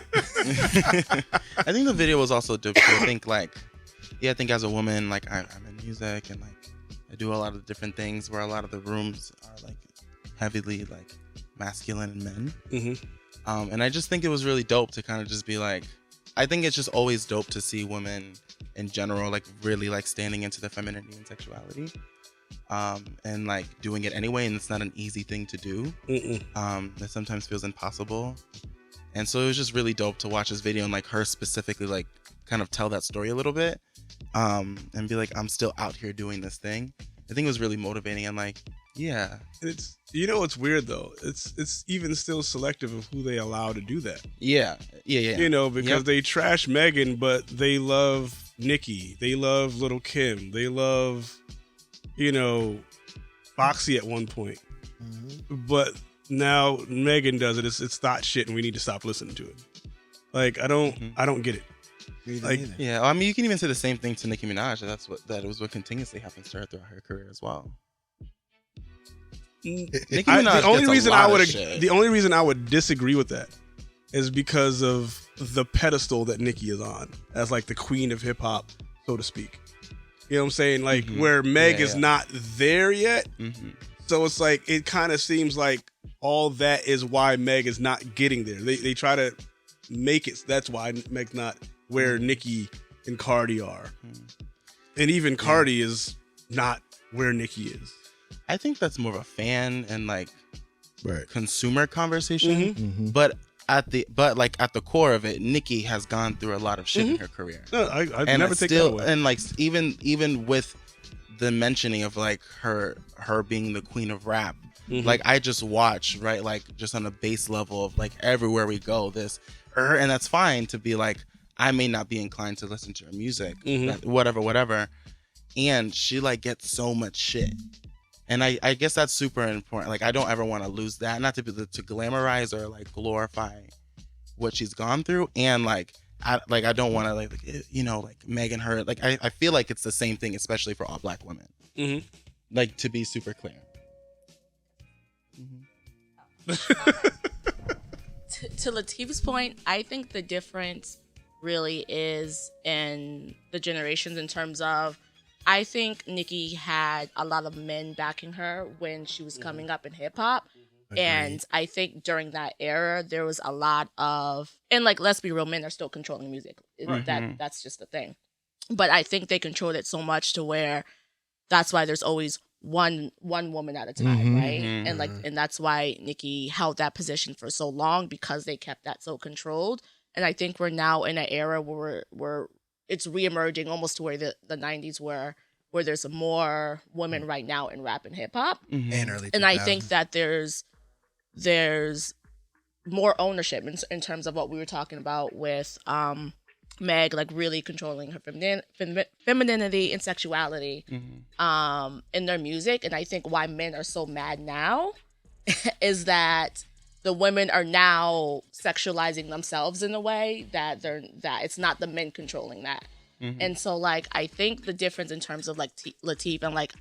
I think the video was also dope too. I think like, I think as a woman, like I'm in music and like I do a lot of different things where a lot of the rooms are like heavily like masculine and men. And I just think it was really dope to kind of just be like, I think it's just always dope to see women in general like really like standing into their femininity and sexuality. And like doing it anyway, and it's not an easy thing to do. That sometimes feels impossible. And so it was just really dope to watch this video and like her specifically like kind of tell that story a little bit, and be like, I'm still out here doing this thing. I think it was really motivating and like, yeah. And it's, you know, what's weird though. It's even still selective of who they allow to do that. Yeah. You know, because they trash Megan, but they love Nicki. They love Little Kim. They love, you know, Foxy at one point. But now Megan does it. It's thought shit, and we need to stop listening to it. Like I don't get it. Like, yeah, I mean, you can even say the same thing to Nicki Minaj. That was what continuously happens to her throughout her career as well. Nicki Minaj the only reason I would disagree with that is because of the pedestal that Nicki is on as like the queen of hip hop, so to speak. You know what I'm saying? Like where Meg is not there yet. So it's like, it kind of seems like all that is why Meg is not getting there. They try to make it, that's why Meg's not where Nicki and Cardi are. And even Cardi is not where Nicki is. I think that's more of a fan and like consumer conversation. But at the core of it, Nicki has gone through a lot of shit in her career. No, I never take that away. And like even with the mentioning of like her being the queen of rap, like I just watch, right, like just on a base level of like everywhere we go, this and that's fine to be like, I may not be inclined to listen to her music, whatever, and she like gets so much shit. And I guess that's super important. Like I don't ever want to lose that, not to glamorize or like glorify what she's gone through, and like I don't want to like, you know, like Megan her, like I feel like it's the same thing, especially for all Black women. Like, to be super clear. To Latif's point, I think the difference really is in the generations in terms of, I think Nicki had a lot of men backing her when she was coming up in hip hop. And I think during that era, there was a lot of, and like, let's be real, men are still controlling music. That's just the thing. But I think they controlled it so much to where that's why there's always one woman at a time, right? And that's why Nicki held that position for so long, because they kept that so controlled. And I think we're now in an era where it's reemerging almost to where the 90s were, where there's more women right now in rap and hip hop. And early 2000s. And I think that there's more ownership in terms of what we were talking about with Meg, like really controlling her femininity and sexuality in their music. And I think why men are so mad now is that the women are now sexualizing themselves in a way that it's not the men controlling that. And so, like, I think the difference in terms of like Lateef and like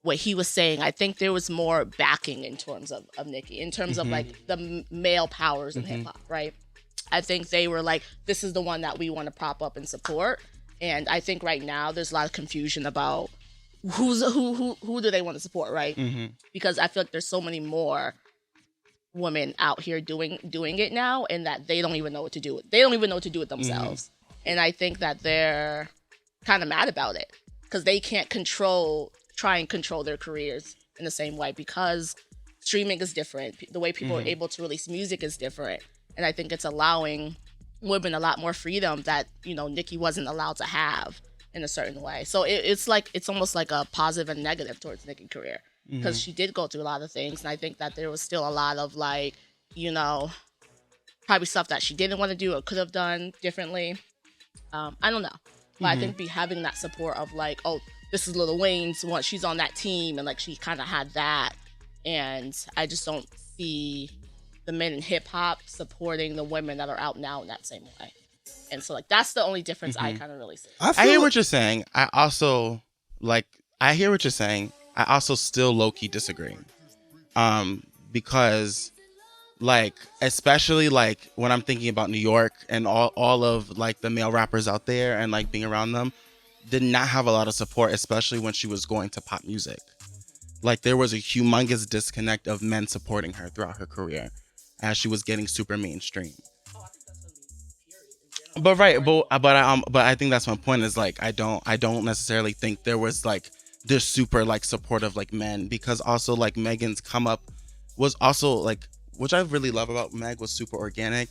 what he was saying, I think there was more backing in terms of Nicki, in terms of like the male powers in hip hop, right? I think they were like, this is the one that we want to prop up and support. And I think right now there's a lot of confusion about who do they want to support, right? Because I feel like there's so many more women out here doing it now, and that they don't even know what to do. They don't even know what to do with themselves. And I think that they're kind of mad about it because they can't try and control their careers in the same way, because streaming is different. The way people are able to release music is different. And I think it's allowing women a lot more freedom that, you know, Nicki wasn't allowed to have in a certain way. So it's almost like a positive and negative towards Nicki's career, because she did go through a lot of things. And I think that there was still a lot of, like, you know, probably stuff that she didn't want to do or could have done differently. I don't know. But I think having that support of like, oh, this is Lil Wayne's one, she's on that team, and like she kind of had that. And I just don't see the men in hip hop supporting the women that are out now in that same way. And so, like, that's the only difference I kind of really see. I hear what you're saying. I hear what you're saying. I also still low-key disagree. Because, like, especially, like, when I'm thinking about New York and all of, like, the male rappers out there and, like, being around them, did not have a lot of support, especially when she was going to pop music. Like, there was a humongous disconnect of men supporting her throughout her career as she was getting super mainstream. But I think that's my point, is like I don't necessarily think there was like this super like supportive like men, because also like Megan's come up was also like, which I really love about Meg, was super organic,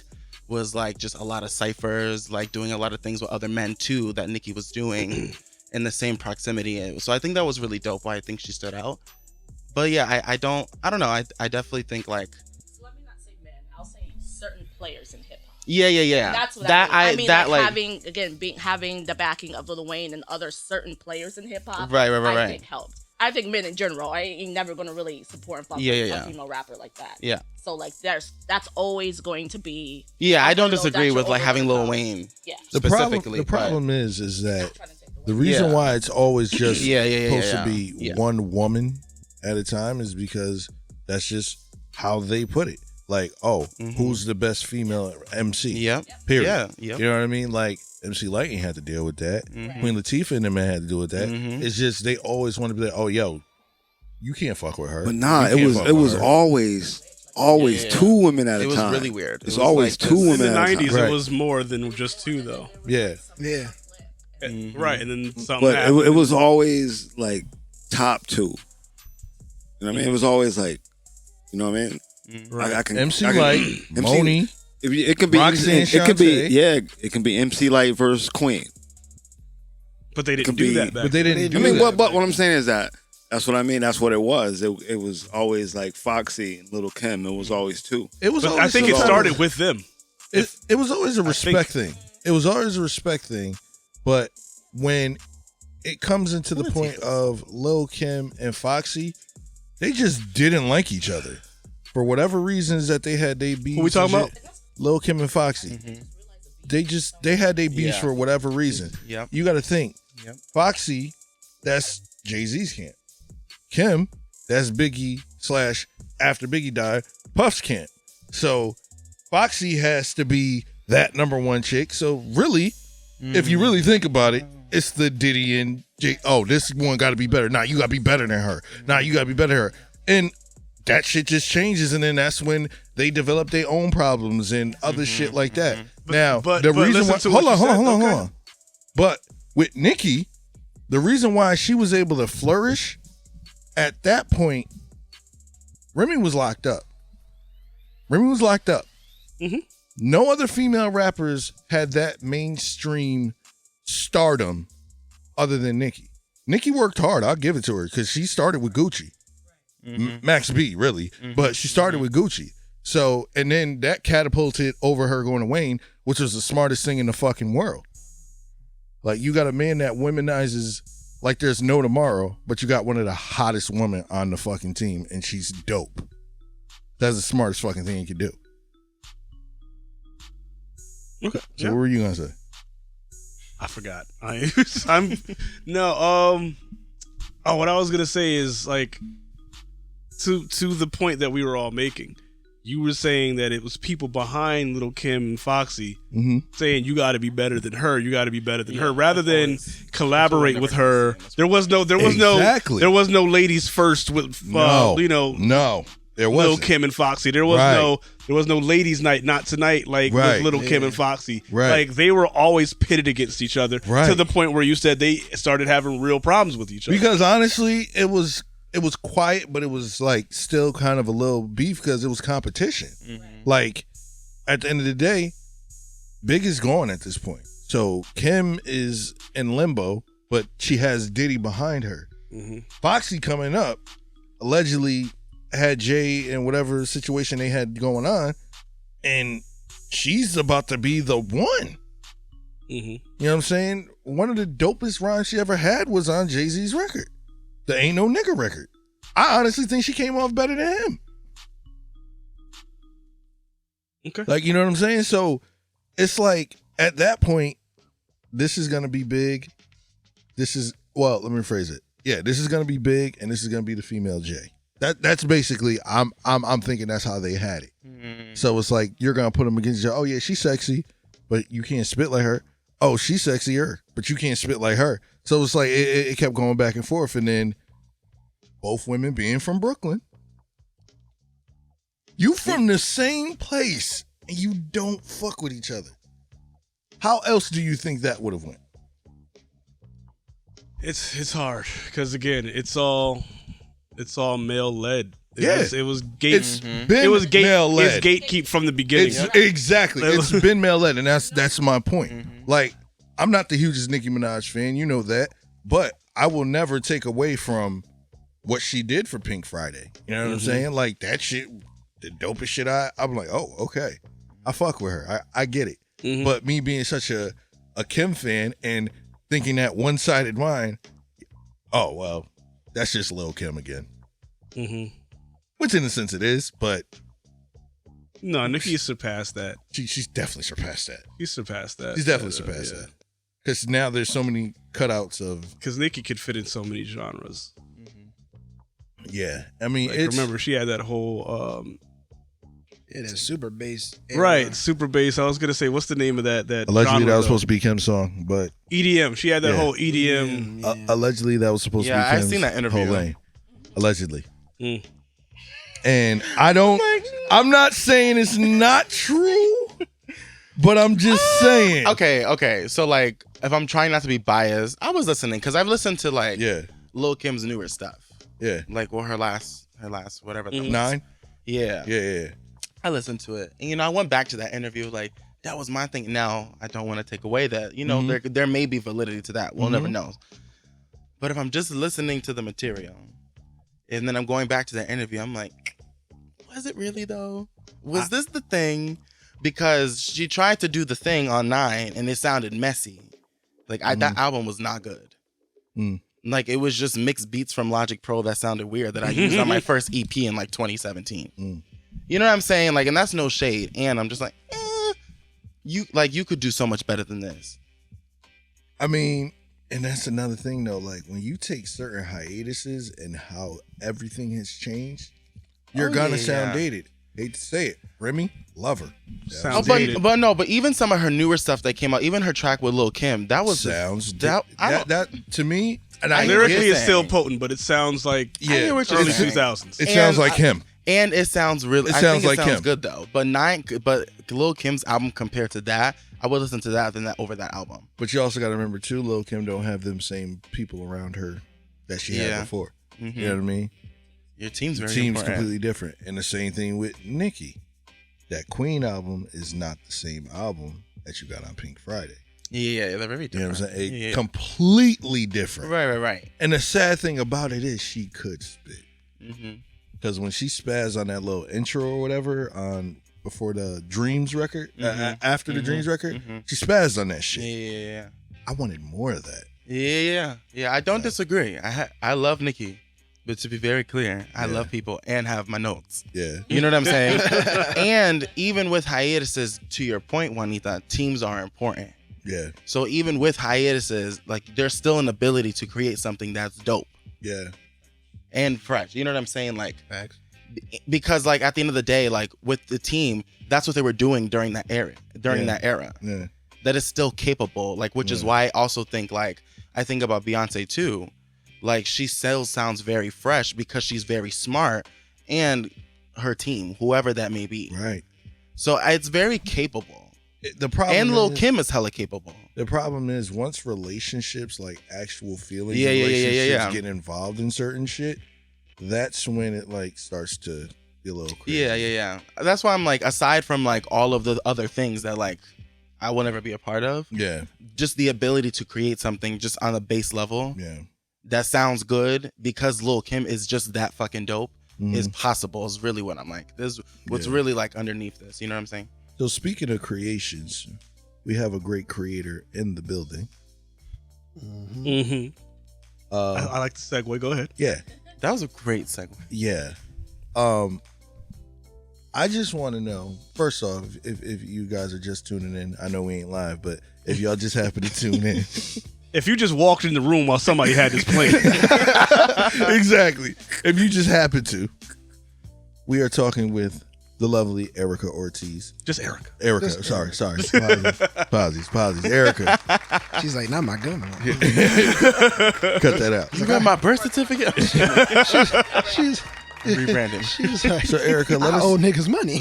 was like just a lot of ciphers, like doing a lot of things with other men too that Nicki was doing in the same proximity. So I think that was really dope, why I think she stood out. But yeah, I don't know. I definitely think like, so let me not say men, I'll say certain players in hip hop. Yeah. And that's what I mean. Having the backing of Lil Wayne and other certain players in hip hop, I think helped. I think men in general, I ain't never gonna really support and fuck with a female rapper like that. Yeah. So like that's always going to be. Yeah, I don't disagree with like having Lil Wayne. Yeah. The problem is that the reason why it's always just supposed to be one woman at a time is because that's just how they put it. Like, who's the best female MC? Yep. Period. Yeah. Yep. You know what I mean? Like, MC Light ain't had to deal with that. Queen Latifah and them had to deal with that. It's just they always want to be like, oh, yo, you can't fuck with her. But nah, it was always two women at a time. It was really weird. It's always like two women at a time. In the 90s, it was more than just two, though. Yeah. Right, and then something But it was always like top two. You know what I mean? It was always like, you know what I mean? Right. I can Light, Moni. It can be Roxanne, it can be MC Light versus Queen. But they didn't do that back. But they didn't do that. But what I'm saying is that's what I mean. That's what it was. It was always like Foxy and Lil' Kim. It was always two. I think it started with them. It was always a respect thing. It was always a respect thing. But when it comes into the point of Lil' Kim and Foxy, they just didn't like each other. For whatever reasons that they had they beefs. Who we talking about? Lil' Kim and Foxy. They had they beefs for whatever reason. Yep. You got to think. Yep. Foxy, that's Jay-Z's camp. Kim, that's Biggie / after Biggie died, Puff's camp. So Foxy has to be that number one chick. So really, if you really think about it, it's the Diddy and Jay. Oh, this one got to be better. Nah, you got to be better than her. Nah, you got to be better than her. And that shit just changes, and then that's when they develop their own problems and other shit like that. The reason why, hold on. But with Nikki, the reason why she was able to flourish at that point, Remy was locked up. Mm-hmm. No other female rappers had that mainstream stardom other than Nikki. Nikki worked hard. I'll give it to her because she started with Gucci. Max B, really. But she started with Gucci. So, and then that catapulted over her going to Wayne, which was the smartest thing in the fucking world. Like, you got a man that womanizes like there's no tomorrow, but you got one of the hottest women on the fucking team, and she's dope. That's the smartest fucking thing you could do. Okay. So what were you gonna say? I forgot. What I was gonna say is, like, to the point that we were all making. You were saying that it was people behind Lil' Kim and Foxy saying you got to be better than her. You got to be better than her, rather than collaborate with her. There was no ladies first with there was Lil' Kim and Foxy. There was no ladies night, not tonight, like with Lil' Kim and Foxy. Like, they were always pitted against each other to the point where you said they started having real problems with each other. Because honestly, it was quiet, but it was like still kind of a little beef because it was competition. Like, at the end of the day, Big is gone at this point. So Kim is in limbo, but she has Diddy behind her. Foxy coming up allegedly had Jay in whatever situation they had going on, and she's about to be the one. You know what I'm saying? One of the dopest rhymes she ever had was on Jay-Z's record. The Ain't No Nigga record. I honestly think she came off better than him. Okay. Like, you know what I'm saying? So it's like, at that point, this is gonna be Big. Let me rephrase it. Yeah, this is gonna be Big, and this is gonna be the female Jay. That's basically, I'm thinking that's how they had it. So it's like, you're gonna put them against each other. Oh yeah, she's sexy, but you can't spit like her. Oh, she's sexier, but you can't spit like her. So it's like, it kept going back and forth, and then both women being from Brooklyn. You from the same place, and you don't fuck with each other. How else do you think that would have went? It's hard because, again, it's all male led. It was male led. It's gatekeep from the beginning. Exactly. It's been male led, and that's my point. Like, I'm not the hugest Nicki Minaj fan, you know that, but I will never take away from what she did for Pink Friday. You know what I'm saying? Like, that shit, the dopest shit. I'm like, oh, okay, I fuck with her. I get it. But me being such a Kim fan and thinking that one-sided mind, oh well, that's just Lil' Kim again. Which in a sense it is, but no, Nicki surpassed that. She's definitely surpassed that. She's surpassed that. She's definitely surpassed that. Because now there's so many cutouts of. Because Nicki could fit in so many genres. Yeah, I mean, like, remember she had that whole. That super bass. Right, super bass. I was gonna say, what's the name of that? Allegedly, that was supposed to be Kim's song, but EDM. She had that whole EDM. Allegedly, that was supposed to be Kim's I seen that interview. whole lane. Allegedly. And I'm not saying it's not true, but I'm just saying. Okay. So, like, if I'm trying not to be biased, I was listening because I've listened to, like, Lil' Kim's newer stuff. Yeah. Like, her last whatever. That was. 9? Yeah. I listened to it. And, I went back to that interview, like, that was my thing. Now, I don't want to take away that. There may be validity to that. We'll never know. But if I'm just listening to the material, and then I'm going back to that interview, I'm like, was it really, though? Was this the thing? Because she tried to do the thing on 9, and it sounded messy. Like, that album was not good. Like, it was just mixed beats from Logic Pro that sounded weird that I used on my first EP in, like, 2017. You know what I'm saying? Like, and that's no shade. And I'm just like, you could do so much better than this. I mean, and that's another thing, though. Like, when you take certain hiatuses and how everything has changed, you're gonna sound dated. Hate to say it. Remy, love her. But even some of her newer stuff that came out, even her track with Lil' Kim, that was that to me. And lyrically, it's still potent, but it sounds like early 2000s. It sounds like him. And it sounds really. It I sounds think like sounds Kim. good though. But Lil Kim's album compared to that, I would listen to that than that over that album. But you also got to remember too, Lil Kim don't have them same people around her that she had before. Mm-hmm. You know what I mean? Your team's very team's important. completely different. And the same thing with Nicki. That Queen album is not the same album that you got on Pink Friday. Yeah, they're very different. You know what I'm saying? Yeah. Completely different. Right. And the sad thing about it is she could spit. Mm-hmm. Because when she spazzed on that little intro or whatever before the Dreams record, after the Dreams record, she spazzed on that shit. Yeah. I wanted more of that. Yeah. I don't disagree. I love Nicki, but to be very clear, I love people and have my notes. Yeah. You know what I'm saying? And even with hiatuses, to your point, Juanita, teams are important. Yeah. So even with hiatuses, like there's still an ability to create something that's dope. Yeah. And fresh. You know what I'm saying? Like, because like at the end of the day, like with the team, that's what they were doing during that era. Yeah. That is still capable. Like, which is why I also think like I think about Beyonce too. Like she still sounds very fresh because she's very smart and her team, whoever that may be. Right. So it's very capable. The problem and Lil is, Kim is hella capable. The problem is once relationships, like actual feelings, Yeah. get involved in certain shit, that's when it like starts to be a little crazy. Yeah. That's why I'm like, aside from like all of the other things that like I will never be a part of. Yeah. Just the ability to create something just on a base level. Yeah. That sounds good because Lil Kim is just that fucking dope. Is possible is really what I'm like. This what's really like underneath this. You know what I'm saying? So speaking of creations, we have a great creator in the building. I like the segue. Go ahead. Yeah. That was a great segue. Yeah. I just want to know, first off, if you guys are just tuning in, I know we ain't live, but if y'all just happen to tune in. If you just walked in the room while somebody had this playing. Exactly. If you just happen to. We are talking with the lovely Erycka Ortiz. Just Erycka. Erycka. Sorry. Pauses. Erycka. She's like, not my gun. Cut that out. You got my birth certificate? She's rebranding. She's like, so Erycka, let us owe niggas money.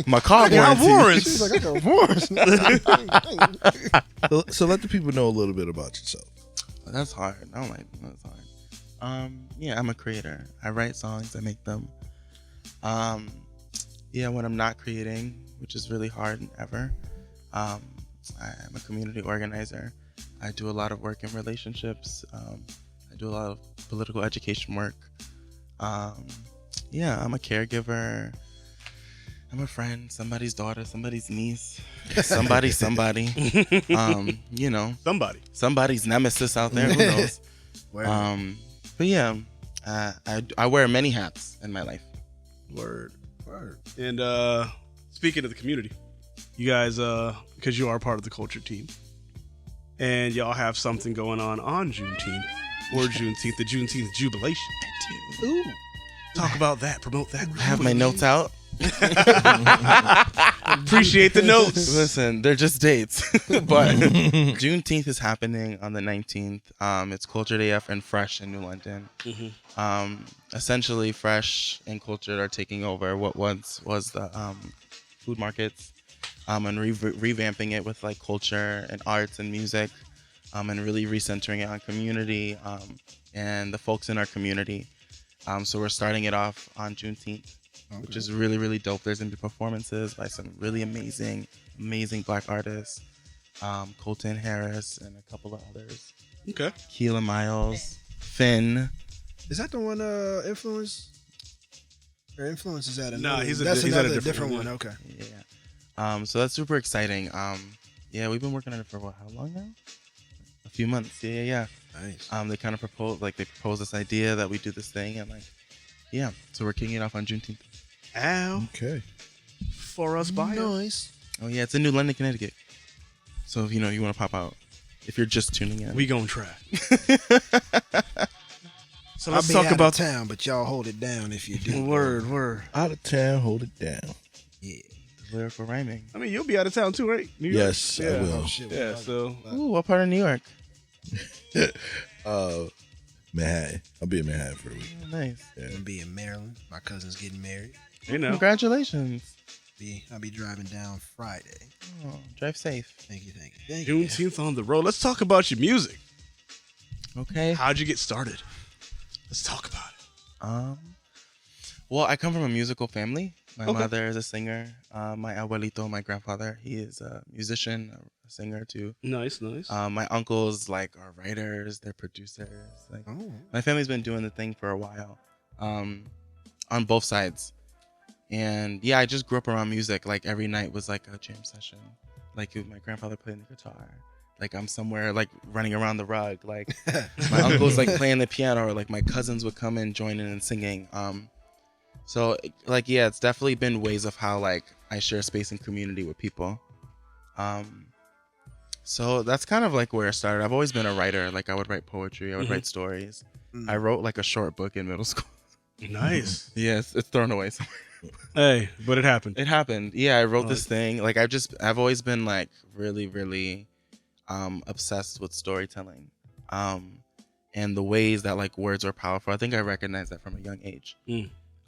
My car warranty. She's like, I got warrants. So let the people know a little bit about yourself. That's hard. I don't like that's hard. Yeah, I'm a creator. I write songs, I make them. When I'm not creating, which is really hard ever, I'm a community organizer. I do a lot of work in relationships. I do a lot of political education work. I'm a caregiver. I'm a friend, somebody's daughter, somebody's niece, somebody's somebody's nemesis out there. Who knows? But yeah, I wear many hats in my life. Word. And speaking of the community, you guys, because you are part of the culture team, and y'all have something going on Juneteenth or Juneteenth, the Juneteenth Jubilation. Ooh. Talk about that. Promote that. I have my notes out. Appreciate the notes. Listen, they're just dates. But Juneteenth is happening on the 19th. It's Cultured AF and Fresh in New London. Essentially, Fresh and Cultured are taking over what once was the food markets and revamping it with like culture and arts and music and really recentering it on community and the folks in our community. So we're starting it off on Juneteenth. Okay. Which is really, really dope. There's going to be performances by some really amazing Black artists. Colton Harris and a couple of others. Okay. Keela Miles, Finn. Is that the one Influence? Or Influence is that another? Nah, he's a different one. Okay. Yeah. So that's super exciting. We've been working on it for how long now? A few months. Yeah. Nice. They kind of proposed this idea that we do this thing and so we're kicking it off on Juneteenth. Ow. Okay. For us by nice. Oh yeah, it's in New London, Connecticut. So if you want to pop out, if you're just tuning in, we gonna try. So let's talk about town, but y'all hold it down if you do. Word. Out of town, hold it down. Yeah. Lyrical rhyming. I mean, you'll be out of town too, right? New York? Yes, I will. Oh, shit, yeah. So. Ooh, what part of New York? Manhattan. I'll be in Manhattan for a week. Nice. Yeah. I'm gonna be in Maryland. My cousin's getting married. You know. Congratulations. I'll be driving down Friday. Oh, drive safe. Thank you. Thank you. Juneteenth on the road. Let's talk about your music. Okay. How'd you get started? Let's talk about it. Well, I come from a musical family. My Okay. mother is a singer. My abuelito, my grandfather, he is a musician, a singer too. Nice. My uncles are writers, they're producers. Oh. My family's been doing the thing for a while, on both sides. And yeah, I just grew up around music. Like every night was like a jam session. Like my grandfather playing the guitar. Like I'm somewhere like running around the rug. Like my uncle's like playing the piano, or like my cousins would come in, join in and singing. So like yeah, it's definitely been ways of how like I share space and community with people. So that's kind of like where it started. I've always been a writer. Like I would write poetry, I would write stories. I wrote like a short book in middle school. Nice. Yes, it's thrown away somewhere. Hey, but it happened. It happened. Yeah, I wrote this thing. Like I've always been like really, really obsessed with storytelling. And the ways that like words are powerful. I think I recognized that from a young age.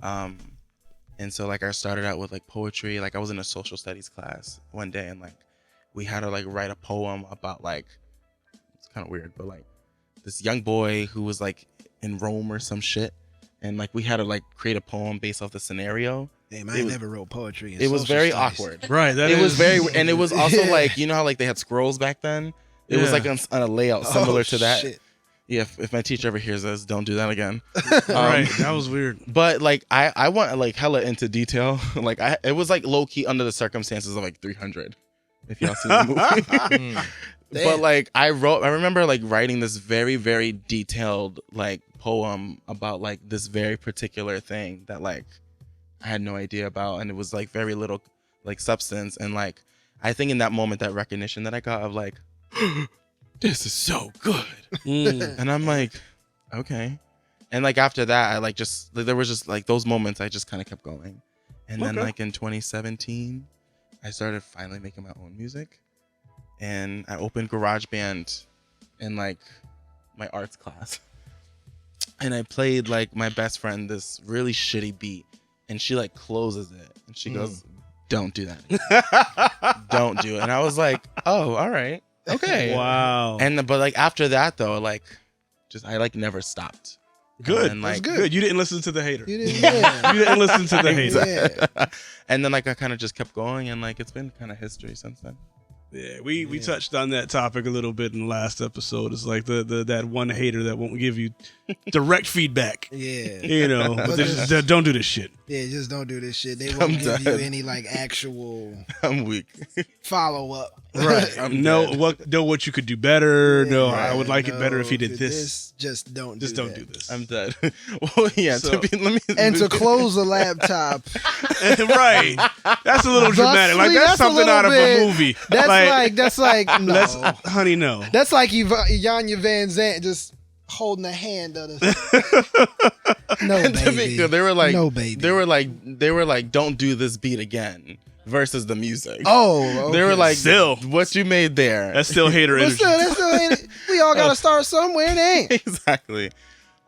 And so like I started out with like poetry. Like I was in a social studies class one day, and like we had to like write a poem about like, it's kind of weird, but like this young boy who was like in Rome or some shit. And like we had to like create a poem based off the scenario. Damn, I never wrote poetry. It was very awkward. Right. It was very, and it was also like, you know how like they had scrolls back then? It was like on a layout similar to that. Shit. Yeah, if my teacher ever hears this, don't do that again. Right. That was weird. But like I went like hella into detail. Like it was like low key under the circumstances of like 300. If y'all seen the movie. But like I remember like writing this very, very detailed like poem about like this very particular thing that like I had no idea about, and it was like very little like substance. And like I think in that moment, that recognition that I got of like, this is so good. And I'm like, okay. And like after that, I like just like, there was just like those moments I just kind of kept going. And then like in 2017, I started finally making my own music. And I opened GarageBand in like my arts class. And I played like my best friend this really shitty beat. And she like closes it. And she goes, don't do that. Don't do it. And I was like, oh, all right. Okay. Wow. And but like after that though, like just I like never stopped. Good. And, like, That's good. You didn't listen to the hater. You didn't, yeah. You didn't listen to the hater. Yeah. And then like I kind of just kept going, and like it's been kind of history since then. Yeah, we touched on that topic a little bit in the last episode. It's like the that one hater that won't give you direct feedback. Yeah. You know, but they just don't do this shit. Yeah, just don't do this shit. They won't give you any like actual I'm weak. follow up. Right. Know what you could do better. Yeah, no, right. I would like it better if he No, did this. Just don't Just do don't that. do this. I'm dead. Well, yeah. So- And to close a laptop. Right. That's a little dramatic. Like that's That's a something little out of bit- a movie. That's like no. Honey, no. That's like Yanya Van Zant just holding a hand of the. No, And to be baby. clear, they were like, No, baby. They were like, don't do this beat again. Versus the music. Oh, okay. They were like, Still. what you made there. That's still hater But energy. still, that's still ain't, we all gotta start somewhere, it ain't. Exactly.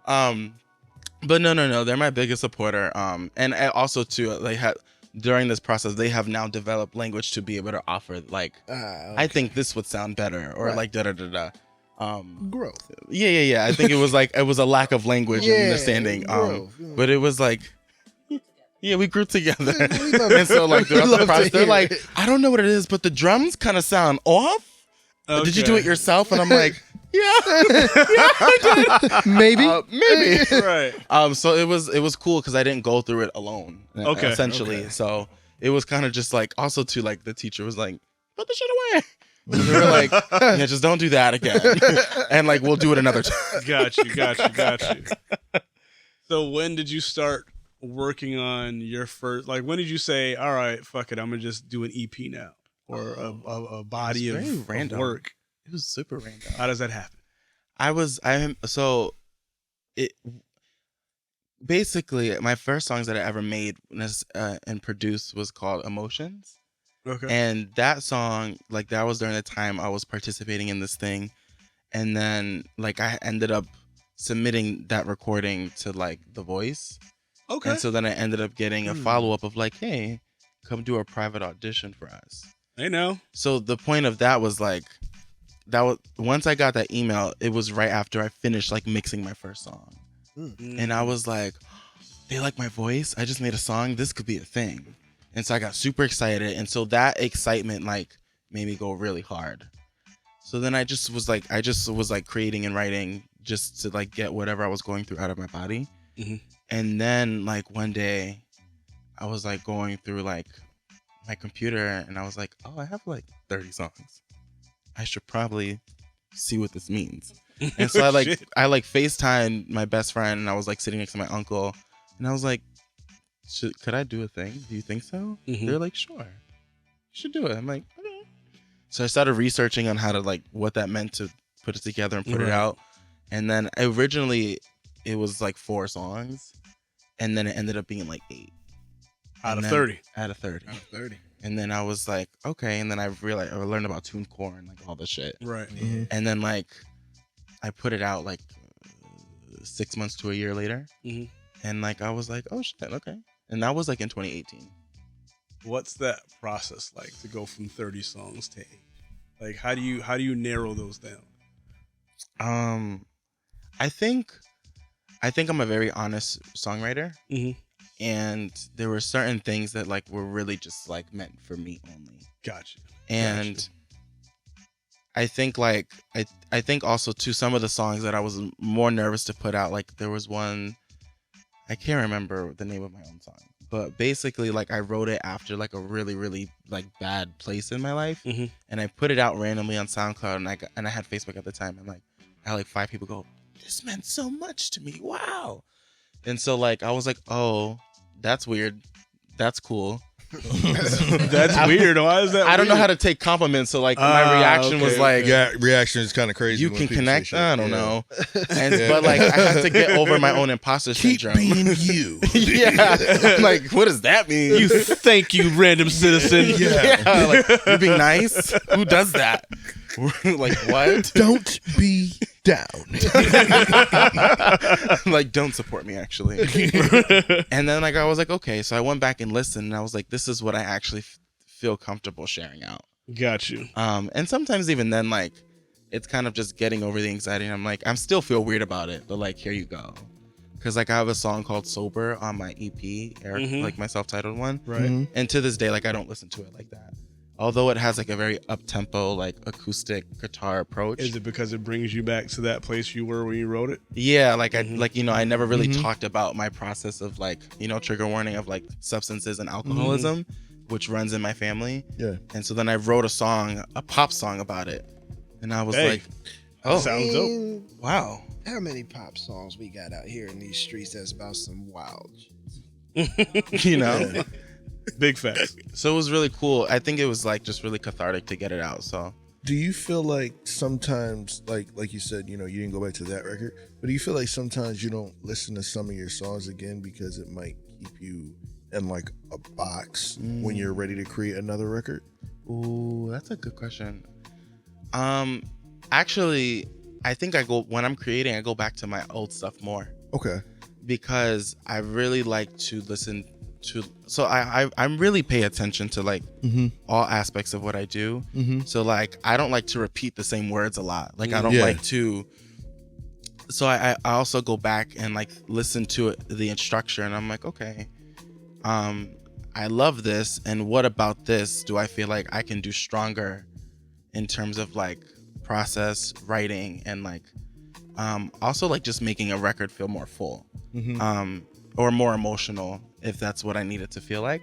But no, they're my biggest supporter. And also too, during this process, they have now developed language to be able to offer like, I think this would sound better, or like da da da da. Growth. Yeah. I think it was like it was a lack of language and understanding. growth. But it was like, yeah, we grew together. We love- And so like we throughout love the to process, they're hear like, it. I don't know what it is, but the drums kind of sound off. Did you do Okay. it yourself? And I'm like, yeah, Maybe. maybe. Right. So it was cool because I didn't go through it alone. Okay, Essentially. okay. So it was kind of just like also too like the teacher was like, put the shit away. And they were like, yeah, just don't do that again. And like we'll do it another time. Got you. So when did you start working on your first? Like when did you say, all right, fuck it, I'm gonna just do an EP now, or a body It's very of random. work? It was super random. How does that happen? Basically my first songs that I ever made and produced was called Emotions. Okay. And that song, like that was during the time I was participating in this thing. And then like I ended up submitting that recording to like The Voice. Okay. And so then I ended up getting a follow-up of like, hey, come do a private audition for us. I know. So the point of that was like, once I got that email, it was right after I finished like mixing my first song. And I was like, they like my voice. I just made a song. This could be a thing. And so I got super excited. And so that excitement like made me go really hard. So then I just was like creating and writing just to like get whatever I was going through out of my body. And then like one day I was like going through like my computer and I was like, oh, I have like 30 songs. I should probably see what this means. And so I FaceTimed my best friend and I was like sitting next to my uncle and I was like, could I do a thing? Do you think so? They're like, sure, you should do it. I'm like, okay. So I started researching on how to like what that meant to put it together and put it out. And then originally it was like 4 songs and then it ended up being like 8. Out of 30. Out of 30. And then I was like, okay. And then I realized I learned about TuneCore and like all this shit. Right. And then like I put it out like 6 months to a year later. And like I was like, oh shit, okay. And that was like in 2018. What's that process like to go from 30 songs to 8? Like how do you narrow those down? I think I'm a very honest songwriter. And there were certain things that like were really just like meant for me only. Gotcha. And I think like I think also too some of the songs that I was more nervous to put out, like there was one, I can't remember the name of my own song, but basically like I wrote it after like a really, really like bad place in my life. And I put it out randomly on SoundCloud and I had Facebook at the time and like I had like 5 people go, this meant so much to me. Wow. And so like I was like, oh, that's weird. That's cool. That's weird. Why is that? I don't know how to take compliments. So like my reaction was like, yeah, reaction is kind of crazy. You can connect. I don't know. But like I had to get over my own imposter syndrome. Keep being you. Yeah. Like what does that mean? You thank you, random citizen. Yeah. Like you're being nice. Who does that? Like what? Don't be down. Like don't support me actually. And then like I was like, okay, so I went back and listened and I was like, this is what I actually feel comfortable sharing out. Got you. And sometimes even then like it's kind of just getting over the anxiety and I'm like, I'm still feel weird about it, but like here you go. Cause like I have a song called Sober on my EP, Erycka, like my self-titled one. Right. And to this day, like I don't listen to it like that. Although it has like a very up-tempo, like acoustic guitar approach. Is it because it brings you back to that place you were when you wrote it? Yeah, like I never really talked about my process of like, trigger warning of like substances and alcoholism, which runs in my family. Yeah. And so then I wrote a pop song about it. And I was like, oh, sounds dope. Wow. How many pop songs we got out here in these streets that's about some wild shit? Big facts. So it was really cool. I think it was like just really cathartic to get it out. So do you feel like sometimes like you said, you didn't go back to that record, but do you feel like sometimes you don't listen to some of your songs again because it might keep you in like a box when you're ready to create another record? Ooh, that's a good question. Actually, I think when I'm creating, I go back to my old stuff more. Okay. Because I really like to listen to, so I really pay attention to like all aspects of what I do. So like I don't like to repeat the same words a lot. Like I don't like to. So I also go back and like listen to the structure and I'm like, okay, I love this, and what about this do I feel like I can do stronger in terms of like process, writing, and like also like just making a record feel more full, or more emotional if that's what I need it to feel like.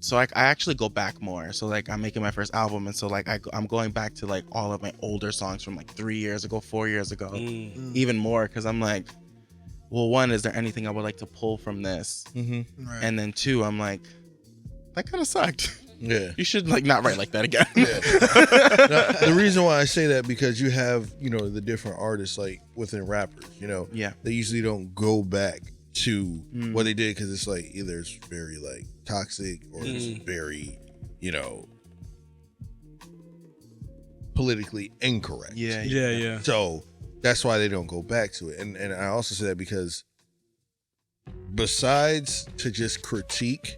So I actually go back more. So like I'm making my first album, and so like I'm going back to like all of my older songs from like 3 years ago, 4 years ago, even more, because I'm like, well, one, is there anything I would like to pull from this? Right. And then 2, I'm like, that kind of sucked. Yeah. You should like not write like that again. Yeah. Now, the reason why I say that, because you have, the different artists like within rappers, they usually don't go back to what they did, because it's like either it's very like toxic or it's very, politically incorrect. Yeah. So that's why they don't go back to it. And I also say that because besides to just critique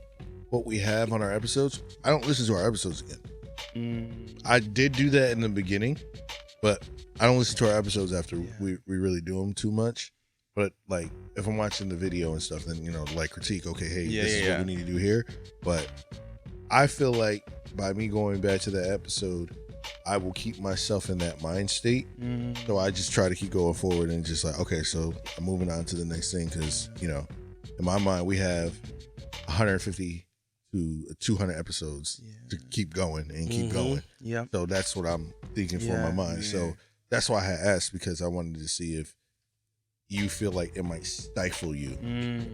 what we have on our episodes, I don't listen to our episodes again. I did do that in the beginning, but I don't listen to our episodes after we really do them too much. But like if I'm watching the video and stuff, then like critique, okay, hey, this is what we need to do here. But I feel like by me going back to that episode, I will keep myself in that mind state. So I just try to keep going forward and just like, okay, so I'm moving on to the next thing because, in my mind, we have 150 to 200 episodes to keep going and keep going. Yeah. So that's what I'm thinking for my mind. Yeah. So that's why I asked, because I wanted to see if you feel like it might stifle you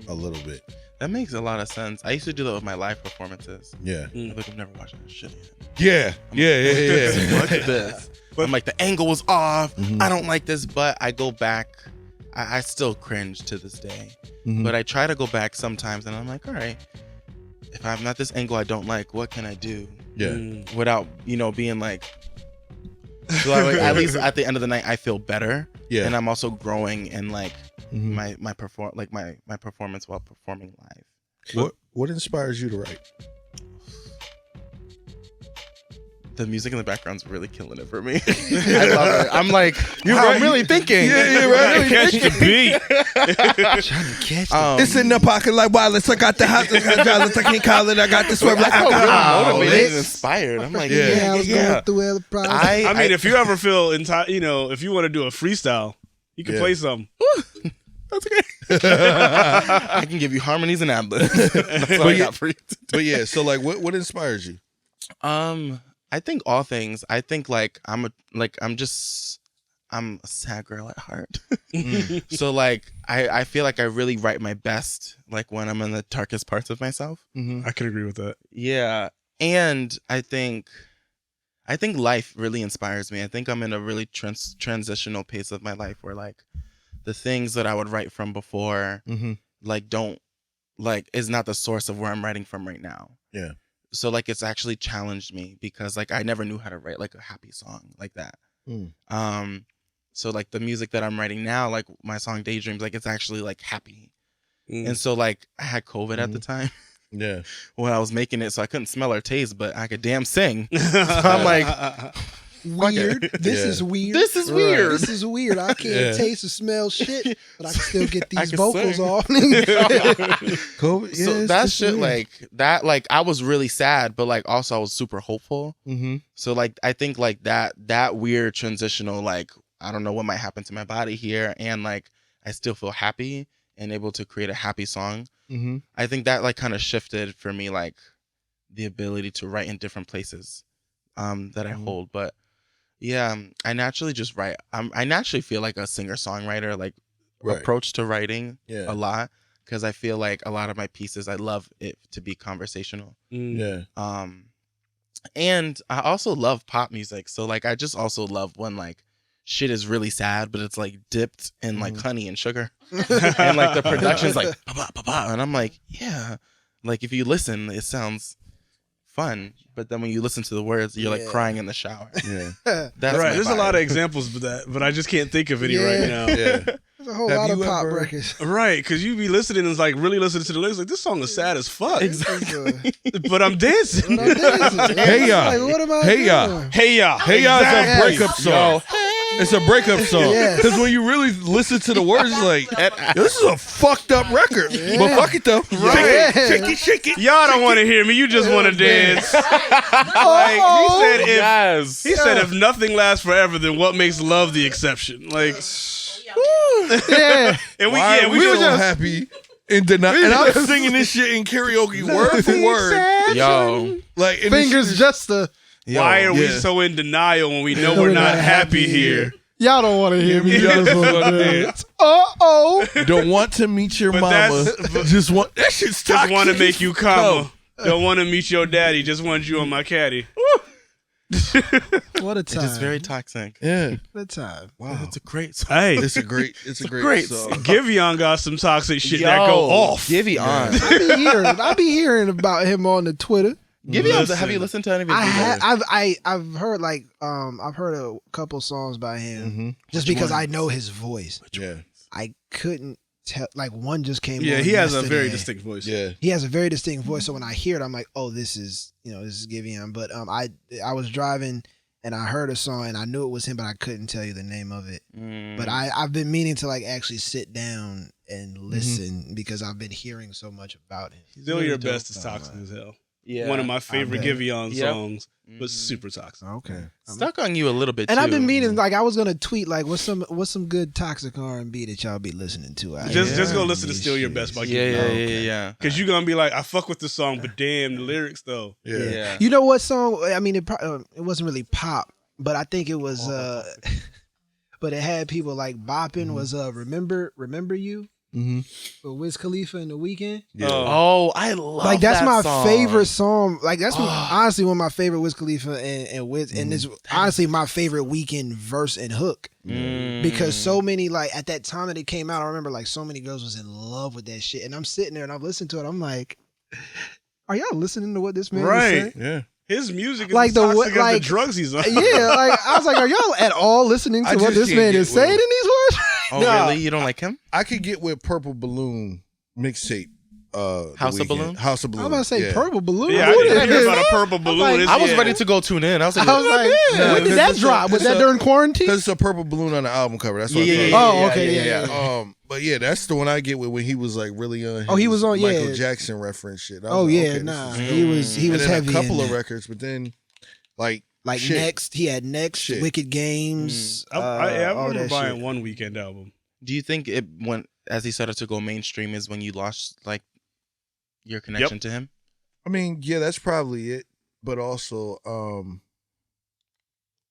a little bit. That makes a lot of sense. I used to do that with my live performances. Yeah. Like, I've never watched that shit yet. Yeah. Look at this. But I'm like, the angle was off. I don't like this, but I go back. I still cringe to this day. But I try to go back sometimes, and I'm like, all right, if I'm at this angle I don't like, what can I do? Yeah. Without, being like, so at least at the end of the night, I feel better. Yeah. And I'm also growing and like my performance while performing live. What inspires you to write? The music in the background's really killing it for me. I love it. I'm like, I'm really thinking. Yeah, right. Catch the beat. Trying to catch It's in the pocket like wireless. I got the house. I can't call it. I got the swerve like I'm motivated and inspired. I'm like, I was going through other problems. I mean, if you ever feel if you want to do a freestyle, you can play something. That's okay. I can give you harmonies and ad-libs. That's all I got for you. But yeah, so like, what inspires you? I think all things. I think like I'm a sad girl at heart. So like I feel like I really write my best like when I'm in the darkest parts of myself. I can agree with that. Yeah. And I think life really inspires me. I think I'm in a really transitional pace of my life where like the things that I would write from before like is not the source of where I'm writing from right now. Yeah. So like it's actually challenged me because like I never knew how to write like a happy song like that. So like the music that I'm writing now, like my song Daydreams, like it's actually like happy. And so like I had COVID at the time. Yeah. When I was making it, so I couldn't smell or taste, but I could damn sing. So I'm like, weird. This is weird. This is weird. This is weird. I can't taste or smell shit, but I can still get these vocals sing. off. COVID, so that shit weird. Like that, like I was really sad, but like also I was super hopeful. So like I think like that weird transitional, like I don't know what might happen to my body here, and like I still feel happy and able to create a happy song. I think that like kind of shifted for me, like the ability to write in different places that I hold. But yeah, I naturally just write. I naturally feel like a singer-songwriter, like approach to writing a lot, because I feel like a lot of my pieces, I love it to be conversational. Yeah. And I also love pop music. So like I just also love when like shit is really sad, but it's like dipped in like honey and sugar. And like the production's like ba-ba-ba-ba. And I'm like, yeah. Like if you listen, it sounds fun, but then when you listen to the words, you're like crying in the shower. Yeah. That's right. my There's vibe. a lot of examples of that, but I just can't think of any right now. Yeah. There's a whole lot of pop records. Right, because you be listening and it's like really listening to the lyrics, like this song is sad as fuck. Exactly. But I'm dancing. Hey y'all. Like, what am I Hey y'all. doing? Hey y'all. Hey y'all is a breakup song. Yo. It's a breakup song. Because when you really listen to the words, like, this is a fucked up record. But fuck it though. Right. Shake it, shake it. Y'all don't want to hear me. You just want to dance. Like he said, if nothing lasts forever, then what makes love the exception? Like, Yeah. and we were so happy in denial. And I'm singing this shit in karaoke word for word. Yo. Like, and Fingers just the. Why are we so in denial when we know we're not happy here? Y'all don't want to hear me. Y'all just want to dance. Don't want to meet your mama. Just want that shit's toxic. Just want to make you come. Don't want to meet your daddy. Just want you on my caddy. What a time. It's very toxic. Yeah. What a time. Wow. It's a great song. Hey, It's a great song. Giveon got some toxic shit that go off. Giveon. I be hearing about him on the Twitter. Have you listened to any of his I've heard I've heard a couple songs by him just because I know his voice. Yeah. I couldn't tell. Like one just came. Yeah, on he has a yesterday. very distinct voice. Yeah. He has a very distinct voice. So when I hear it, I'm like, oh, this is Giveon. But I was driving and I heard a song and I knew it was him, but I couldn't tell you the name of it. But I've been meaning to like actually sit down and listen because I've been hearing so much about him. Still Your Best is toxic as hell. Yeah. One of my favorite Giveon songs, but super toxic. Okay. Stuck on you a little bit, And too. I've been meaning, like, I was gonna tweet, like, what's some good toxic R&B that y'all be listening to? Just go listen to "Still Your Best" by Giveon. Yeah. Because you're gonna be like, I fuck with the song, but damn the lyrics though. Yeah. You know what song? I mean, it wasn't really pop, but I think it was. But it had people like bopping. Was Remember You? For Wiz Khalifa and The Weeknd. Yeah. Oh, I love like that's that my song. favorite song. Like that's honestly one of my favorite Wiz Khalifa and Wiz, and it's honestly my favorite Weeknd verse and hook because so many like at that time that it came out, I remember like so many girls was in love with that shit, and I'm sitting there and I'm listening to it. I'm like, are y'all listening to what this man is saying? Yeah. His music is Like toxic as the drugs he's on. Yeah, like I was like, are y'all at all listening to what this man is saying in these words? Oh, really? You don't like him? I could get with Purple Balloon mixtape. House of Balloon? House of Balloon. I'm about to say Purple Balloon. Yeah, I didn't hear about a Purple Balloon. I was ready to go tune in. I was like, when did that drop? Was that during quarantine? Because it's a purple balloon on the album cover. That's what Yeah. Oh, okay, yeah. But yeah, that's the one I get with when he was like really on. Oh, he was on Michael Jackson reference shit. Oh like, yeah, okay, nah, this is- he was And then heavy. a couple in of that. records, but then like shit. Next, he had Next, Shit. Wicked Games. I all remember that buying shit. one Weekend album. do you think it went, as he started to go mainstream, is when you lost like your connection to him? I mean, yeah, that's probably it. But also,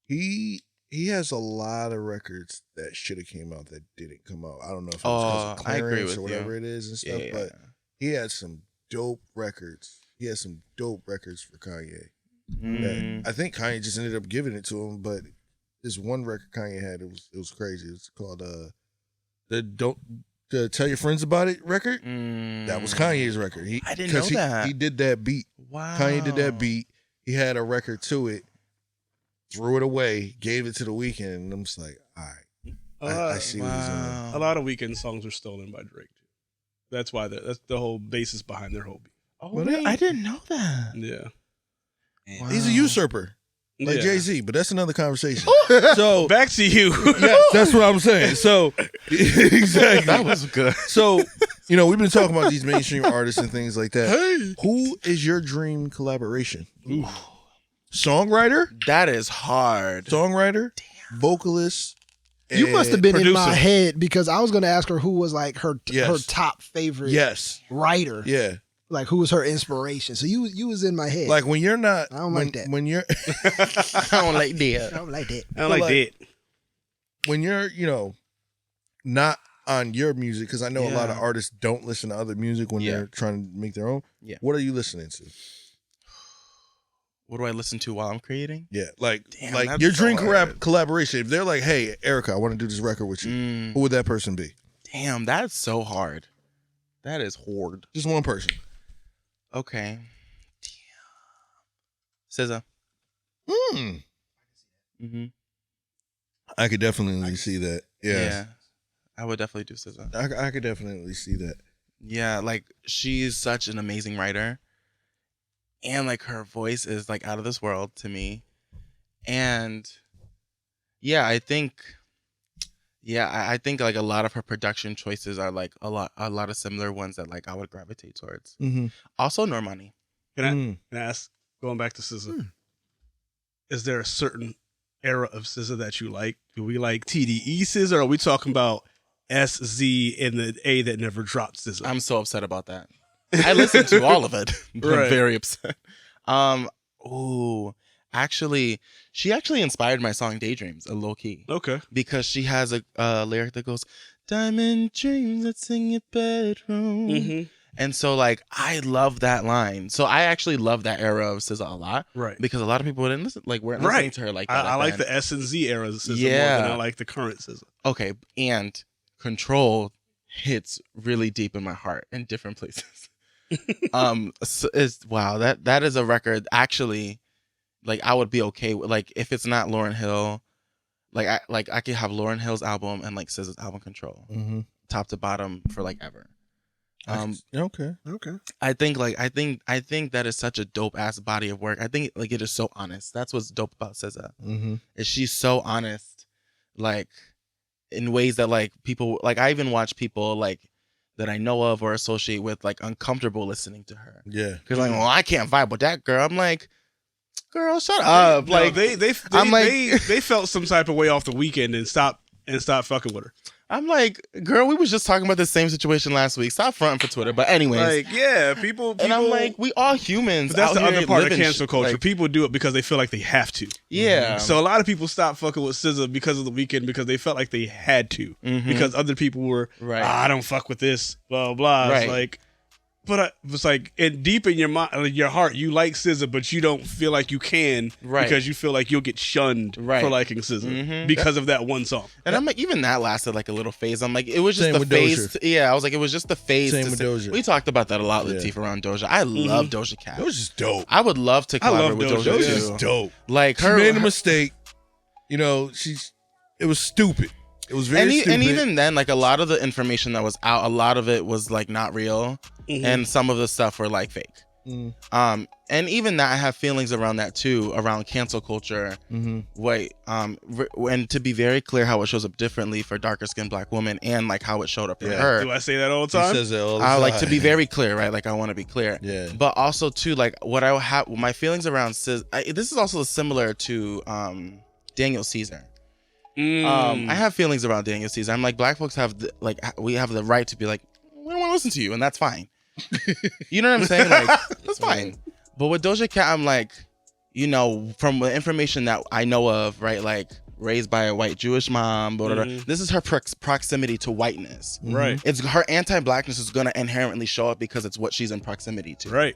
he has a lot of records that should have came out that didn't come out. I don't know if it was because of I agree clearance with or whatever you. it is and stuff, Yeah. but he had some dope records. He had some dope records for Kanye. That I think Kanye just ended up giving it to him, but this one record Kanye had, it was crazy. It's called the Tell Your Friends About It record. That was Kanye's record. I didn't know that. He did that beat. Wow. Kanye did that beat. He had a record to it, threw it away, gave it to The Weeknd, and I'm just like, all right. I see what he's doing. A lot of Weekend songs are stolen by Drake too. That's why that's the whole basis behind their whole beat. Oh, wait, I didn't know that. Yeah. He's a usurper. Like Yeah. Jay-Z, but that's another conversation. So back to you. Yeah, that's what I'm saying. So exactly. That was good. So, we've been talking about these mainstream artists and things like that. Hey. Who is your dream collaboration? Ooh. Songwriter? That is hard. Songwriter? Damn. Vocalist? You must have been producer. in my head because I was going to ask her who was like her top favorite writer. Yeah. Like who was her inspiration? So you was in my head. Like when you're not. I don't like that. When you're. I don't like that. I don't like that. I don't like that. When you're, not on your music, because I know a lot of artists don't listen to other music when they're trying to make their own. Yeah. What are you listening to? What do I listen to while I'm creating? Yeah, like that's your dream hard. collaboration. If they're like, "Hey, Erycka, I want to do this record with you," who would that person be? Damn, that's so hard. That is hard. Just one person. Okay. Damn. SZA. Mm-hmm. I could definitely see that. Yeah. I would definitely do SZA. I could definitely see that. Yeah, like she's such an amazing writer. And like her voice is like out of this world to me. And yeah, I think like a lot of her production choices are like a lot of similar ones that like I would gravitate towards. Mm-hmm. Also Normani. Can I ask, going back to SZA, is there a certain era of SZA that you like? Do we like TDE SZA, or are we talking about SZ and the A that never dropped SZA? I'm so upset about that. I listened to all of it, but I'm very upset. She actually inspired my song Daydreams, a low key. Okay. Because she has a lyric that goes, "Diamond dreams that's in your bedroom." Mm-hmm. And so like I love that line. So I actually love that era of SZA a lot. Right. Because a lot of people weren't listening to her like that. I like the S and Z era of SZA more than I like the current SZA. Okay. And Control hits really deep in my heart in different places. Wow, that is a record. Actually, like I would be okay with, like, if it's not Lauryn Hill, I could have Lauryn Hill's album and like SZA's album Control, top to bottom for like ever. Okay. I think that is such a dope ass body of work. I think like it is so honest. That's what's dope about SZA. Is she's so honest, like in ways that like people, like I even watch people like that I know of or associate with like uncomfortable listening to her. Yeah, because like, well, I can't vibe with that girl. I'm like, girl, shut up. No, like they felt some type of way off The Weeknd and stopped fucking with her. I'm like, girl, we was just talking about the same situation last week. Stop fronting for Twitter. But anyways, like, yeah, people, and I'm like, we all humans. But that's the other part of cancel culture. Like, people do it because they feel like they have to. Yeah. So a lot of people stopped fucking with SZA because of The Weeknd because they felt like they had to because other people were, I don't fuck with this, blah blah. It's like, but it's like, and deep in your mind, your heart, you like SZA, but you don't feel like you can because you feel like you'll get shunned for liking SZA because of that one song. And I'm like, even that lasted like a little phase. I'm like, it was just the phase. I was like, it was just the phase. Same with Doja. We talked about that a lot, Latif, around Doja. I love Doja Cat. Doja's dope. I would love to collaborate with Doja. Doja's dope. Like she made a mistake. You know, it was stupid. It was very stupid. And even then, like a lot of the information that was out, a lot of it was like not real, and some of the stuff were like fake. And even that, I have feelings around that too, around cancel culture. Wait, and to be very clear, how it shows up differently for darker skinned Black women, and like how it showed up for her. Do I say that all the time? He says that all the I time. like to be very clear, right? Like I want to be clear. Yeah. But also too, like what I have, my feelings around this is also similar to Daniel Caesar. I have feelings about Daniel Caesar. I'm like, Black folks have we have the right to be like, we don't want to listen to you, and that's fine. You know what I'm saying? Like, that's fine. But with Doja Cat, I'm like, you know, from the information that I know of, right? Like, raised by a white Jewish mom, blah, blah, blah. This is her proximity to whiteness. Right. It's her anti-Blackness is going to inherently show up because it's what she's in proximity to. Right.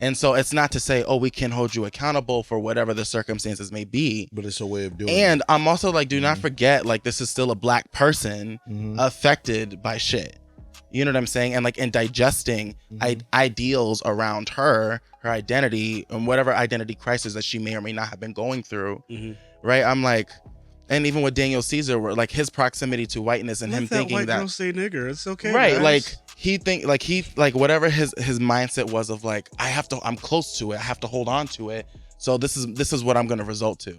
And so it's not to say, oh, we can hold you accountable for whatever the circumstances may be. But it's a way of doing it. And I'm also like, do not forget, like, this is still a Black person affected by shit. You know what I'm saying? And like in digesting ideals around her identity, and whatever identity crisis that she may or may not have been going through. Right? I'm like, and even with Daniel Caesar, where like his proximity to whiteness and him thinking white that girl say nigger, it's okay. Right. Guys. Like he whatever his mindset was of like, I'm close to it. I have to hold on to it. So this is what I'm going to result to.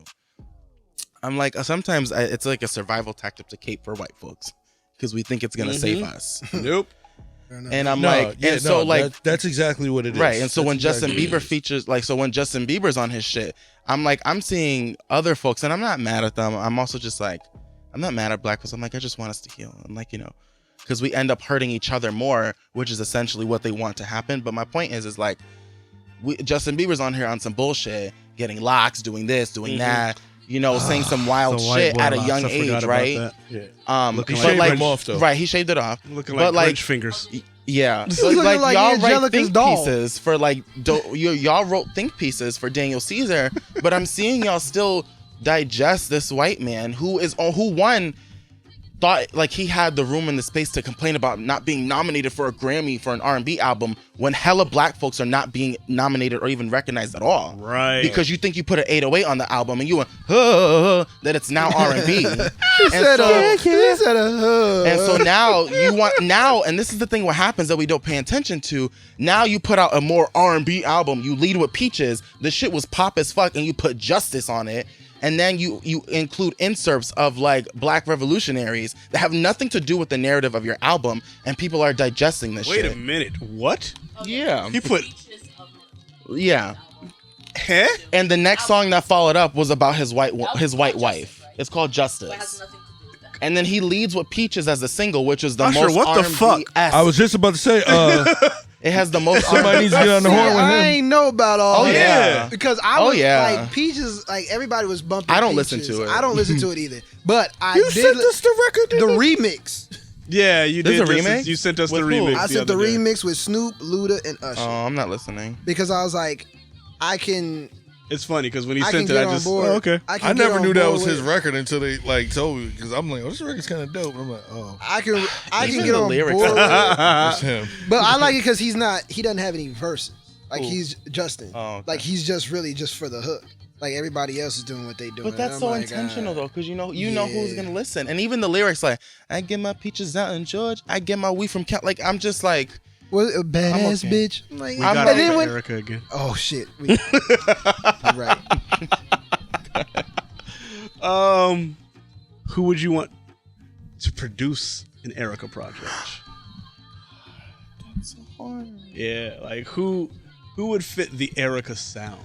I'm like, sometimes it's like a survival tactic to cape for white folks because we think it's going to save us. Nope. And I'm that's exactly what it is. Right. And so when Justin Bieber features, like, so when Justin Bieber's on his shit, I'm like, I'm seeing other folks, and I'm not mad at them. I'm also just like, I'm not mad at Black folks. I'm like, I just want us to heal. I'm like, you know, because we end up hurting each other more, which is essentially what they want to happen. But my point is like, Justin Bieber's on here on some bullshit, getting locks, doing this, doing that. You know, saying some wild shit at a young age, right? Yeah. Looking like, like him off, though. Right, he shaved it off. Looking like Grinch fingers. Yeah, This so is looking like y'all write think doll. pieces for like y'all wrote think pieces for Daniel Caesar, but I'm seeing y'all still digest this white man who thought like he had the room and the space to complain about not being nominated for a Grammy for an R&B album when hella Black folks are not being nominated or even recognized at all. Right. Because you think you put an 808 on the album and you went, that it's now R&B. And so now you want, and this is the thing what happens that we don't pay attention to, now you put out a more R&B album, you lead with Peaches, the shit was pop as fuck, and you put Justice on it. And then you include inserts of like Black revolutionaries that have nothing to do with the narrative of your album, and people are digesting this shit. Wait a minute, what? Yeah. He put... Yeah. Huh? And the next song that followed up was about his white wife. It's called Justice. And then he leads with Peaches as the single, which is the Usher, most what the fuck? I was just about to say, it has the most. Somebody needs to get on the horn with him. I ain't know about all that. Yeah. Because I was like, Peaches, like everybody was bumping I don't Peaches. listen to it. I don't listen to it either. But I You did sent us the record, the remix. Yeah, you There's did. a remix? You sent us With the who? remix. I sent the other day. remix with Snoop, Luda, and Usher. Oh, I'm not listening. Because I was like, I can It's funny because when he I sent can it, get I on just board. okay. I never knew that was his record until they like told me because I'm like, oh, this record's kind of dope. I'm like, oh, I can Even get the on lyrics board. it's him. But I like it because he doesn't have any verses. Like Who? he's Justin. Oh, okay. Like he's just really just for the hook. Like everybody else is doing what they doing. But that's And so I'm like, intentional though, because you know yeah. who's gonna listen. And even the lyrics, like, I get my peaches out in Georgia, I get my weed from Cal. Like, I'm just like, What a badass okay. bitch. I'm like, We I'm got like- it then for when, Erycka again. oh shit. You're right. Who would you want to produce an Erycka project? that's so hard. Yeah, like who would fit the Erycka sound?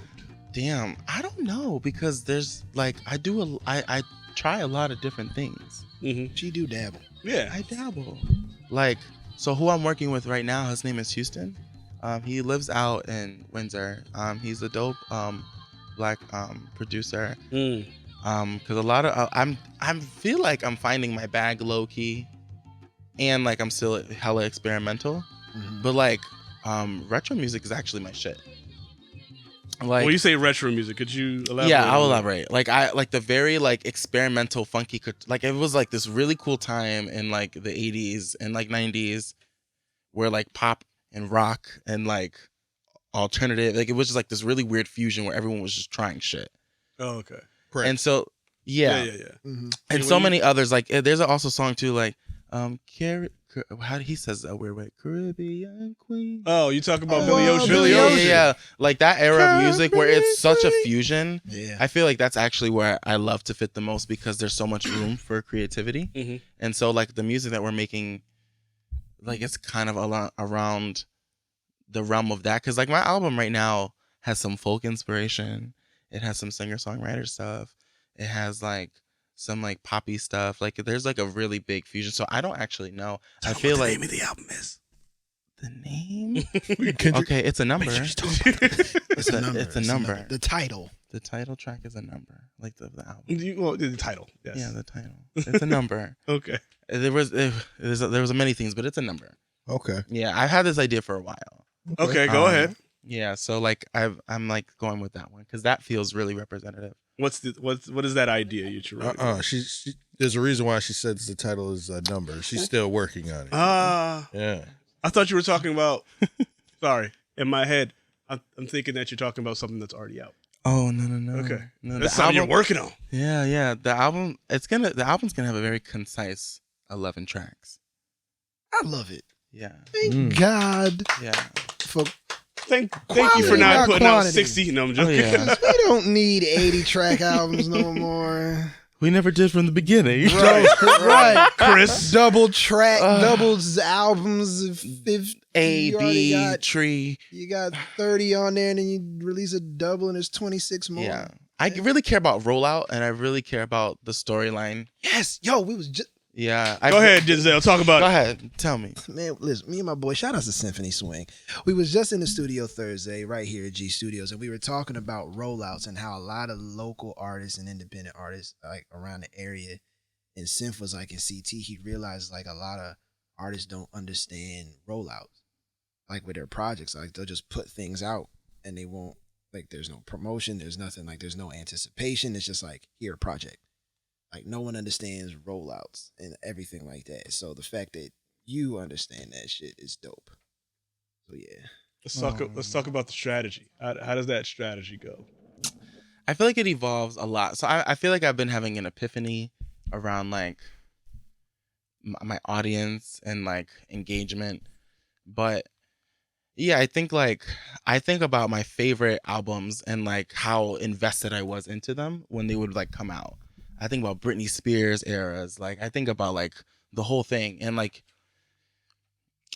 Damn, I don't know because there's like I try a lot of different things. Mm-hmm. She do dabble. Yeah, I dabble. Like, so who I'm working with right now, his name is Houston. He lives out in Windsor. He's a dope black producer. Because a lot of I feel like I'm finding my bag low key, and like I'm still hella experimental. But like retro music is actually my shit. Like, when you say retro music, could you elaborate? yeah, I'll elaborate. Like I like the very like experimental funky, like it was like this really cool time in like the 80s and like 90s where like pop and rock and like alternative, like it was just like this really weird fusion where everyone was just trying shit. Oh, okay. Correct. And so yeah. Mm-hmm. And so many others, like there's also a song too, like how he says that weird way, Caribbean Queen. Oh, you talk about Billy Ocean. Billy Ocean. Yeah, like that era of music where it's such a fusion. Yeah. I feel like that's actually where I love to fit the most because there's so much room for creativity. Mm-hmm. And so like the music that we're making, like it's kind of around the realm of that. Cause like my album right now has some folk inspiration. It has some singer-songwriter stuff. It has like some like poppy stuff. Like there's like a really big fusion. So I don't actually know. I feel like the name of the album is. The name? Kendrick. Okay, it's a number. It's a number. It's a number. The title. The title track is a number, like the album. Well, the title. Yes. Yeah, the title. It's a number. Okay. There was many things, but it's a number. Okay. Yeah, I've had this idea for a while. Okay, go ahead. Yeah, so like I'm like going with that one because that feels really representative. What is that idea you're writing? She there's a reason why she says the title is a number. She's still working on it. Yeah. I thought you were talking about. Sorry, in my head, I'm thinking that you're talking about something that's already out. Oh no. Okay, No, that's something you're working on. Yeah. The album's gonna have a very concise 11 tracks. I love it. Yeah. Thank God. Yeah. For Thank you for not putting out 60. No, I'm joking. Oh, yeah. we don't need 80 track albums no more. We never did from the beginning. Right, Chris. Double track, doubles albums, 50. A, B, got, tree. You got 30 on there, and then you release a double, and there's 26 more. Yeah. I really care about Rollout, and I really care about the storyline. Yes, yo, we was just. Yeah. Go ahead, Denzel. Talk about it. Go ahead. Tell me. Man, listen, me and my boy, shout out to Symphony Swing. We was just in the studio Thursday right here at G Studios, and we were talking about rollouts and how a lot of local artists and independent artists like around the area, and Symph was like in CT, he realized like a lot of artists don't understand rollouts. Like with their projects, like they'll just put things out and they won't, like there's no promotion, there's nothing, like there's no anticipation. It's just like, here, a project. Like no one understands rollouts and everything like that. So the fact that you understand that shit is dope. So yeah. Let's talk about the strategy. How does that strategy go? I feel like it evolves a lot. So I feel like I've been having an epiphany around like my audience and like engagement. But yeah, I think about my favorite albums and like how invested I was into them when they would like come out. I think about Britney Spears eras. Like I think about like the whole thing, and like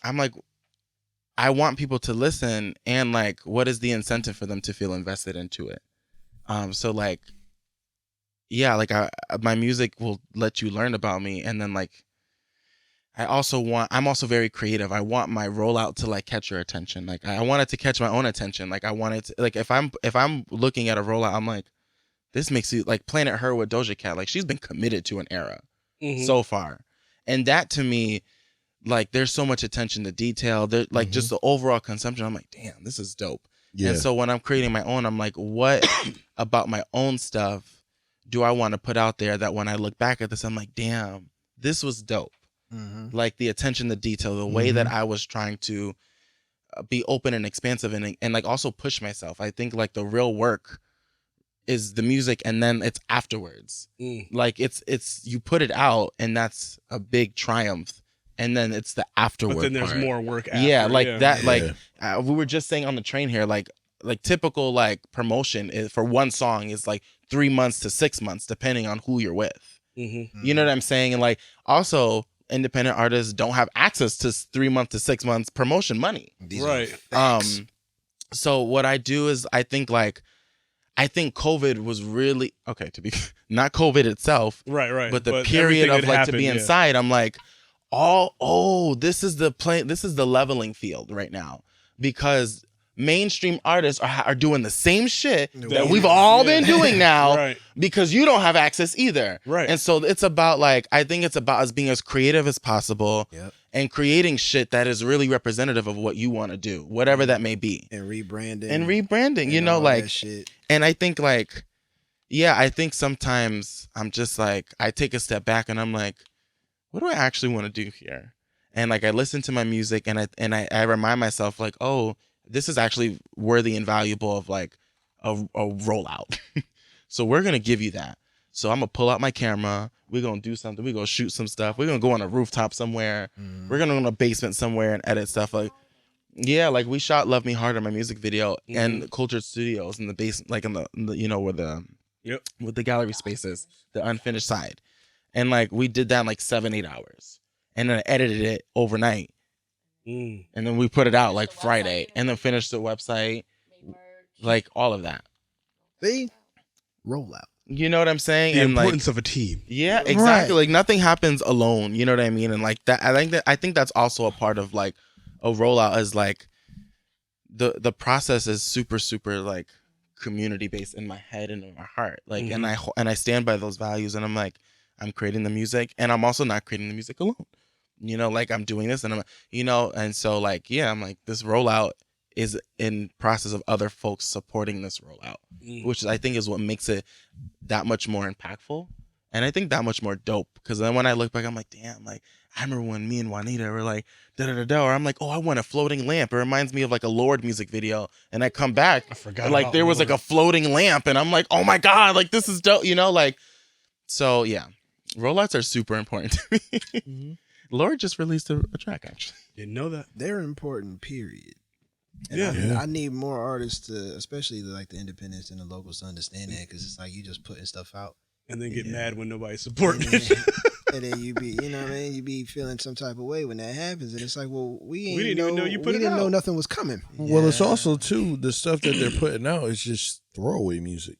I'm like, I want people to listen, and like, what is the incentive for them to feel invested into it? So like, yeah, like my music will let you learn about me, and then like, I'm also very creative. I want my rollout to like catch your attention. Like I want it to catch my own attention. Like I want it to, like if I'm looking at a rollout, I'm like, this makes you like Planet Her with Doja Cat. Like she's been committed to an era so far. And that to me, like there's so much attention to detail. There like just the overall consumption. I'm like, damn, this is dope. Yeah. And so when I'm creating my own, I'm like, what about my own stuff do I want to put out there that when I look back at this, I'm like, damn, this was dope. Like the attention to detail, the way that I was trying to be open and expansive and like also push myself. I think like the real work is the music, and then it's afterwards. Like it's you put it out, and that's a big triumph, and then it's the afterward. But then there's part. more work after. Yeah, like that. Yeah. Like we were just saying on the train here, like typical like promotion is, for one song is like 3 months to 6 months, depending on who you're with. You know what I'm saying? And like also, independent artists don't have access to 3 months to 6 months promotion money. Right. So what I do is I think COVID was really okay to be not COVID itself, Right. but the period of like to be inside. I'm like, this is the leveling field right now, because mainstream artists are doing the same shit that we've all been doing now, because you don't have access either. Right. And so it's about like, I think it's about us being as creative as possible and creating shit that is really representative of what you want to do, whatever that may be. And rebranding. And you know, like, and I think like, I think sometimes I'm just like, I take a step back and I'm like, what do I actually want to do here? And like, I listen to my music and I remind myself like, oh, this is actually worthy and valuable of like a rollout. So we're going to give you that. So I'm going to pull out my camera. We're going to do something. We're going to shoot some stuff. We're going to go on a rooftop somewhere. We're going to go in a basement somewhere and edit stuff. Like, like we shot Love Me Harder, my music video, and Cultured Studios in the basement, like in the you know, where the, with the gallery spaces, the unfinished side. And like, we did that in like 7-8 hours. And then I edited it overnight. And then we put it out like Friday, and then finished the website, like all of that. Rollout. You know what I'm saying? The and importance like, of a team. Yeah, exactly. Like nothing happens alone. You know what I mean? And like that, I think that's also a part of like a rollout, is like the process is super like community based in my head and in my heart. Like, and I stand by those values, and I'm like, I'm creating the music, and I'm also not creating the music alone. You know, like I'm doing this and I'm, you know, and so like, I'm like, this rollout is in process of other folks supporting this rollout, which I think is what makes it that much more impactful. And I think that much more dope. Cause then when I look back, I'm like, damn, like I remember when me and Juanita were like, or I'm like, oh, I want a floating lamp. It reminds me of like a Lorde music video. And I come back, I forgot, and like there was like a floating lamp, and I'm like, oh my God, like this is dope, you know, like, so rollouts are super important to me. Lorde just released a track, actually. Didn't know that. They're important, period. And I need more artists to, especially like the independents and the locals, to understand that, because it's like you just putting stuff out. And then get mad when nobody's supporting it. And then you be, you know what I mean? You be feeling some type of way when that happens. And it's like, well, we didn't even know you put it out. We didn't know nothing was coming. Well, it's also, too, the stuff that they're putting out is just throwaway music.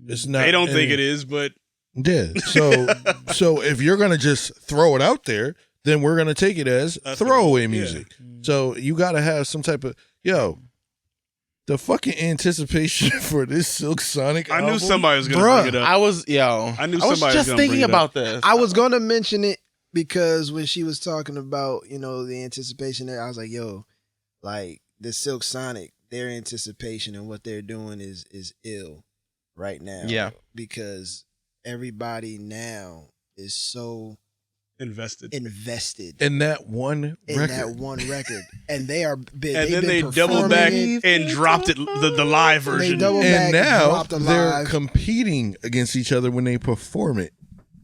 It's not. They don't think it is, but. Yeah. So if you're gonna just throw it out there, then we're gonna take it as throwaway music. So you gotta have some type of the fucking anticipation for this Silk Sonic album. I knew somebody was gonna bring it up. I was just thinking about this. I was gonna mention it because when she was talking about, you know, the anticipation there, I was like, yo, like the Silk Sonic, their anticipation and what they're doing is ill right now. Yeah. Because everybody now is so invested in that one record, and they are big. And then they doubled back and dropped it, the live version. And now they're competing against each other when they perform it.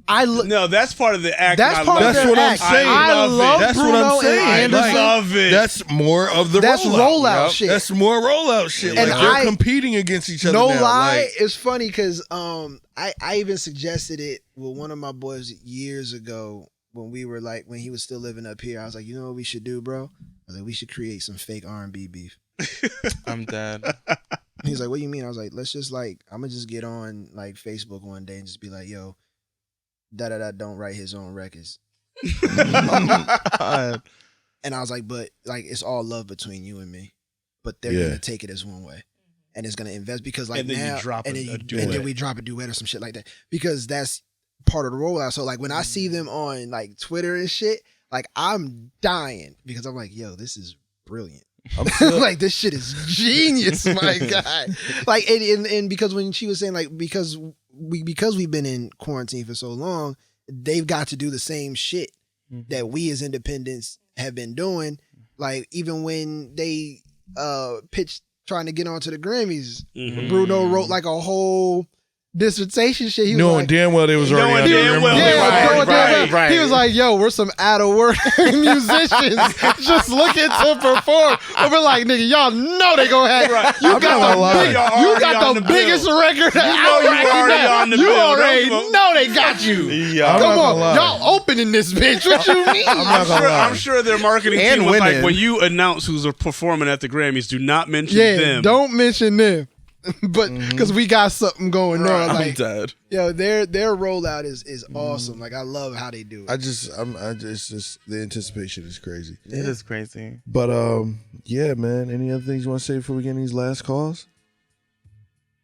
No, that's part of the act. That's what I'm saying. I love that's Bruno what I'm saying. I love it. That's more of the that's rollout shit. That's more rollout shit. And like they're competing against each other. No now. lie, like, it's funny because I even suggested it with one of my boys years ago when we were like, when he was still living up here. I was like, you know what we should do, bro? I was like, we should create some fake R&B beef. I'm dead. He's like, what do you mean? I was like, let's just like, I'm gonna just get on like Facebook one day and just be like, yo, don't write his own records. And I was like, but like it's all love between you and me. But they're gonna take it as one way. And it's gonna invest because like and then now, you drop and a duet. And then we drop a duet or some shit like that. Because that's part of the rollout. So like when I see them on like Twitter and shit, like I'm dying because I'm like, yo, this is brilliant. Like this shit is genius, my God. Like and because when she was saying like because we've been in quarantine for so long, they've got to do the same shit that we as independents have been doing. Like even when they pitched trying to get onto the Grammys, Bruno wrote like a whole dissertation shit. He was knowing like, damn well they was already knowing damn well. He was like, yo, we're some out of work musicians just looking to perform. And we're like, nigga, y'all know they gonna have you got the biggest record out right now. You already know they got you. Yeah, come on, y'all opening this bitch. What you mean? I'm sure their marketing team was like, when you announce who's performing at the Grammys, do not mention them. Don't mention them. But because we got something going on, like, I'm dead. Yo, their rollout is awesome. Like I love how they do it. It's just the anticipation is crazy. It is crazy. But yeah, man. Any other things you want to say before we get in these last calls?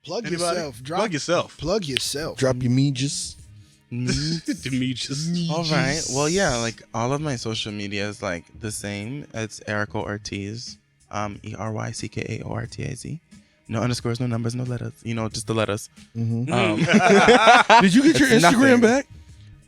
Plug Anybody? yourself. Plug yourself. Plug yourself. Drop your mejas. All right. Well, yeah. Like all of my social media is like the same. It's Erycka Ortiz. ERYCKAORTIZ. No underscores, no numbers, no letters. You know, just the letters. Did you get your Instagram back?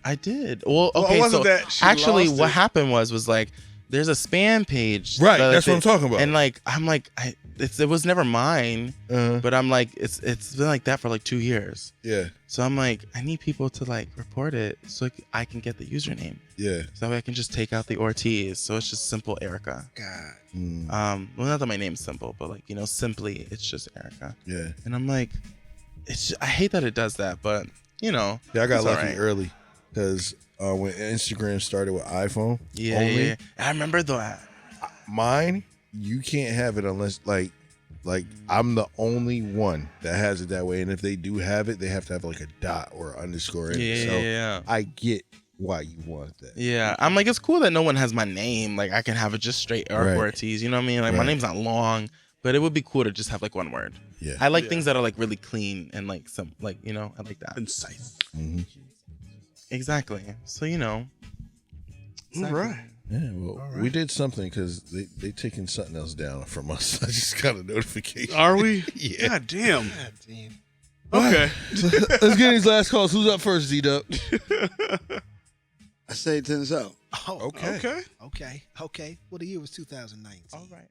I did. Well, okay. Well, so actually, what happened was like, there's a spam page. Right. That's what I'm talking about. And like, I'm like, it was never mine, but I'm like, it's been like that for like 2 years. Yeah. So I'm like, I need people to like report it so I can get the username. Yeah. So that way I can just take out the Ortiz. So it's just simple Erycka. God. Well, not that my name's simple, but like, you know, simply it's just Erycka. Yeah. And I'm like, I hate that it does that, but you know. Yeah, I got lucky right. early because when Instagram started with iPhone only. Yeah. I remember that. Mine, you can't have it unless like I'm the only one that has it that way, and if they do have it, they have to have like a dot or underscore in it. So I get why you want that. Yeah, I'm like, it's cool that no one has my name. Like I can have it just straight Erycka Ortiz. You know what I mean? Like my name's not long, but it would be cool to just have like one word. Yeah, I like things that are like really clean and like some like, you know, I like that. Concise. Exactly. So you know. All right. Yeah, well, we did something because they taking something else down from us. I just got a notification. Are we? Yeah. God damn. Okay. Let's get these last calls. Who's up first, Z-Dub? I say Denzel. Oh, Okay. okay. Well, the year was 2019. All right.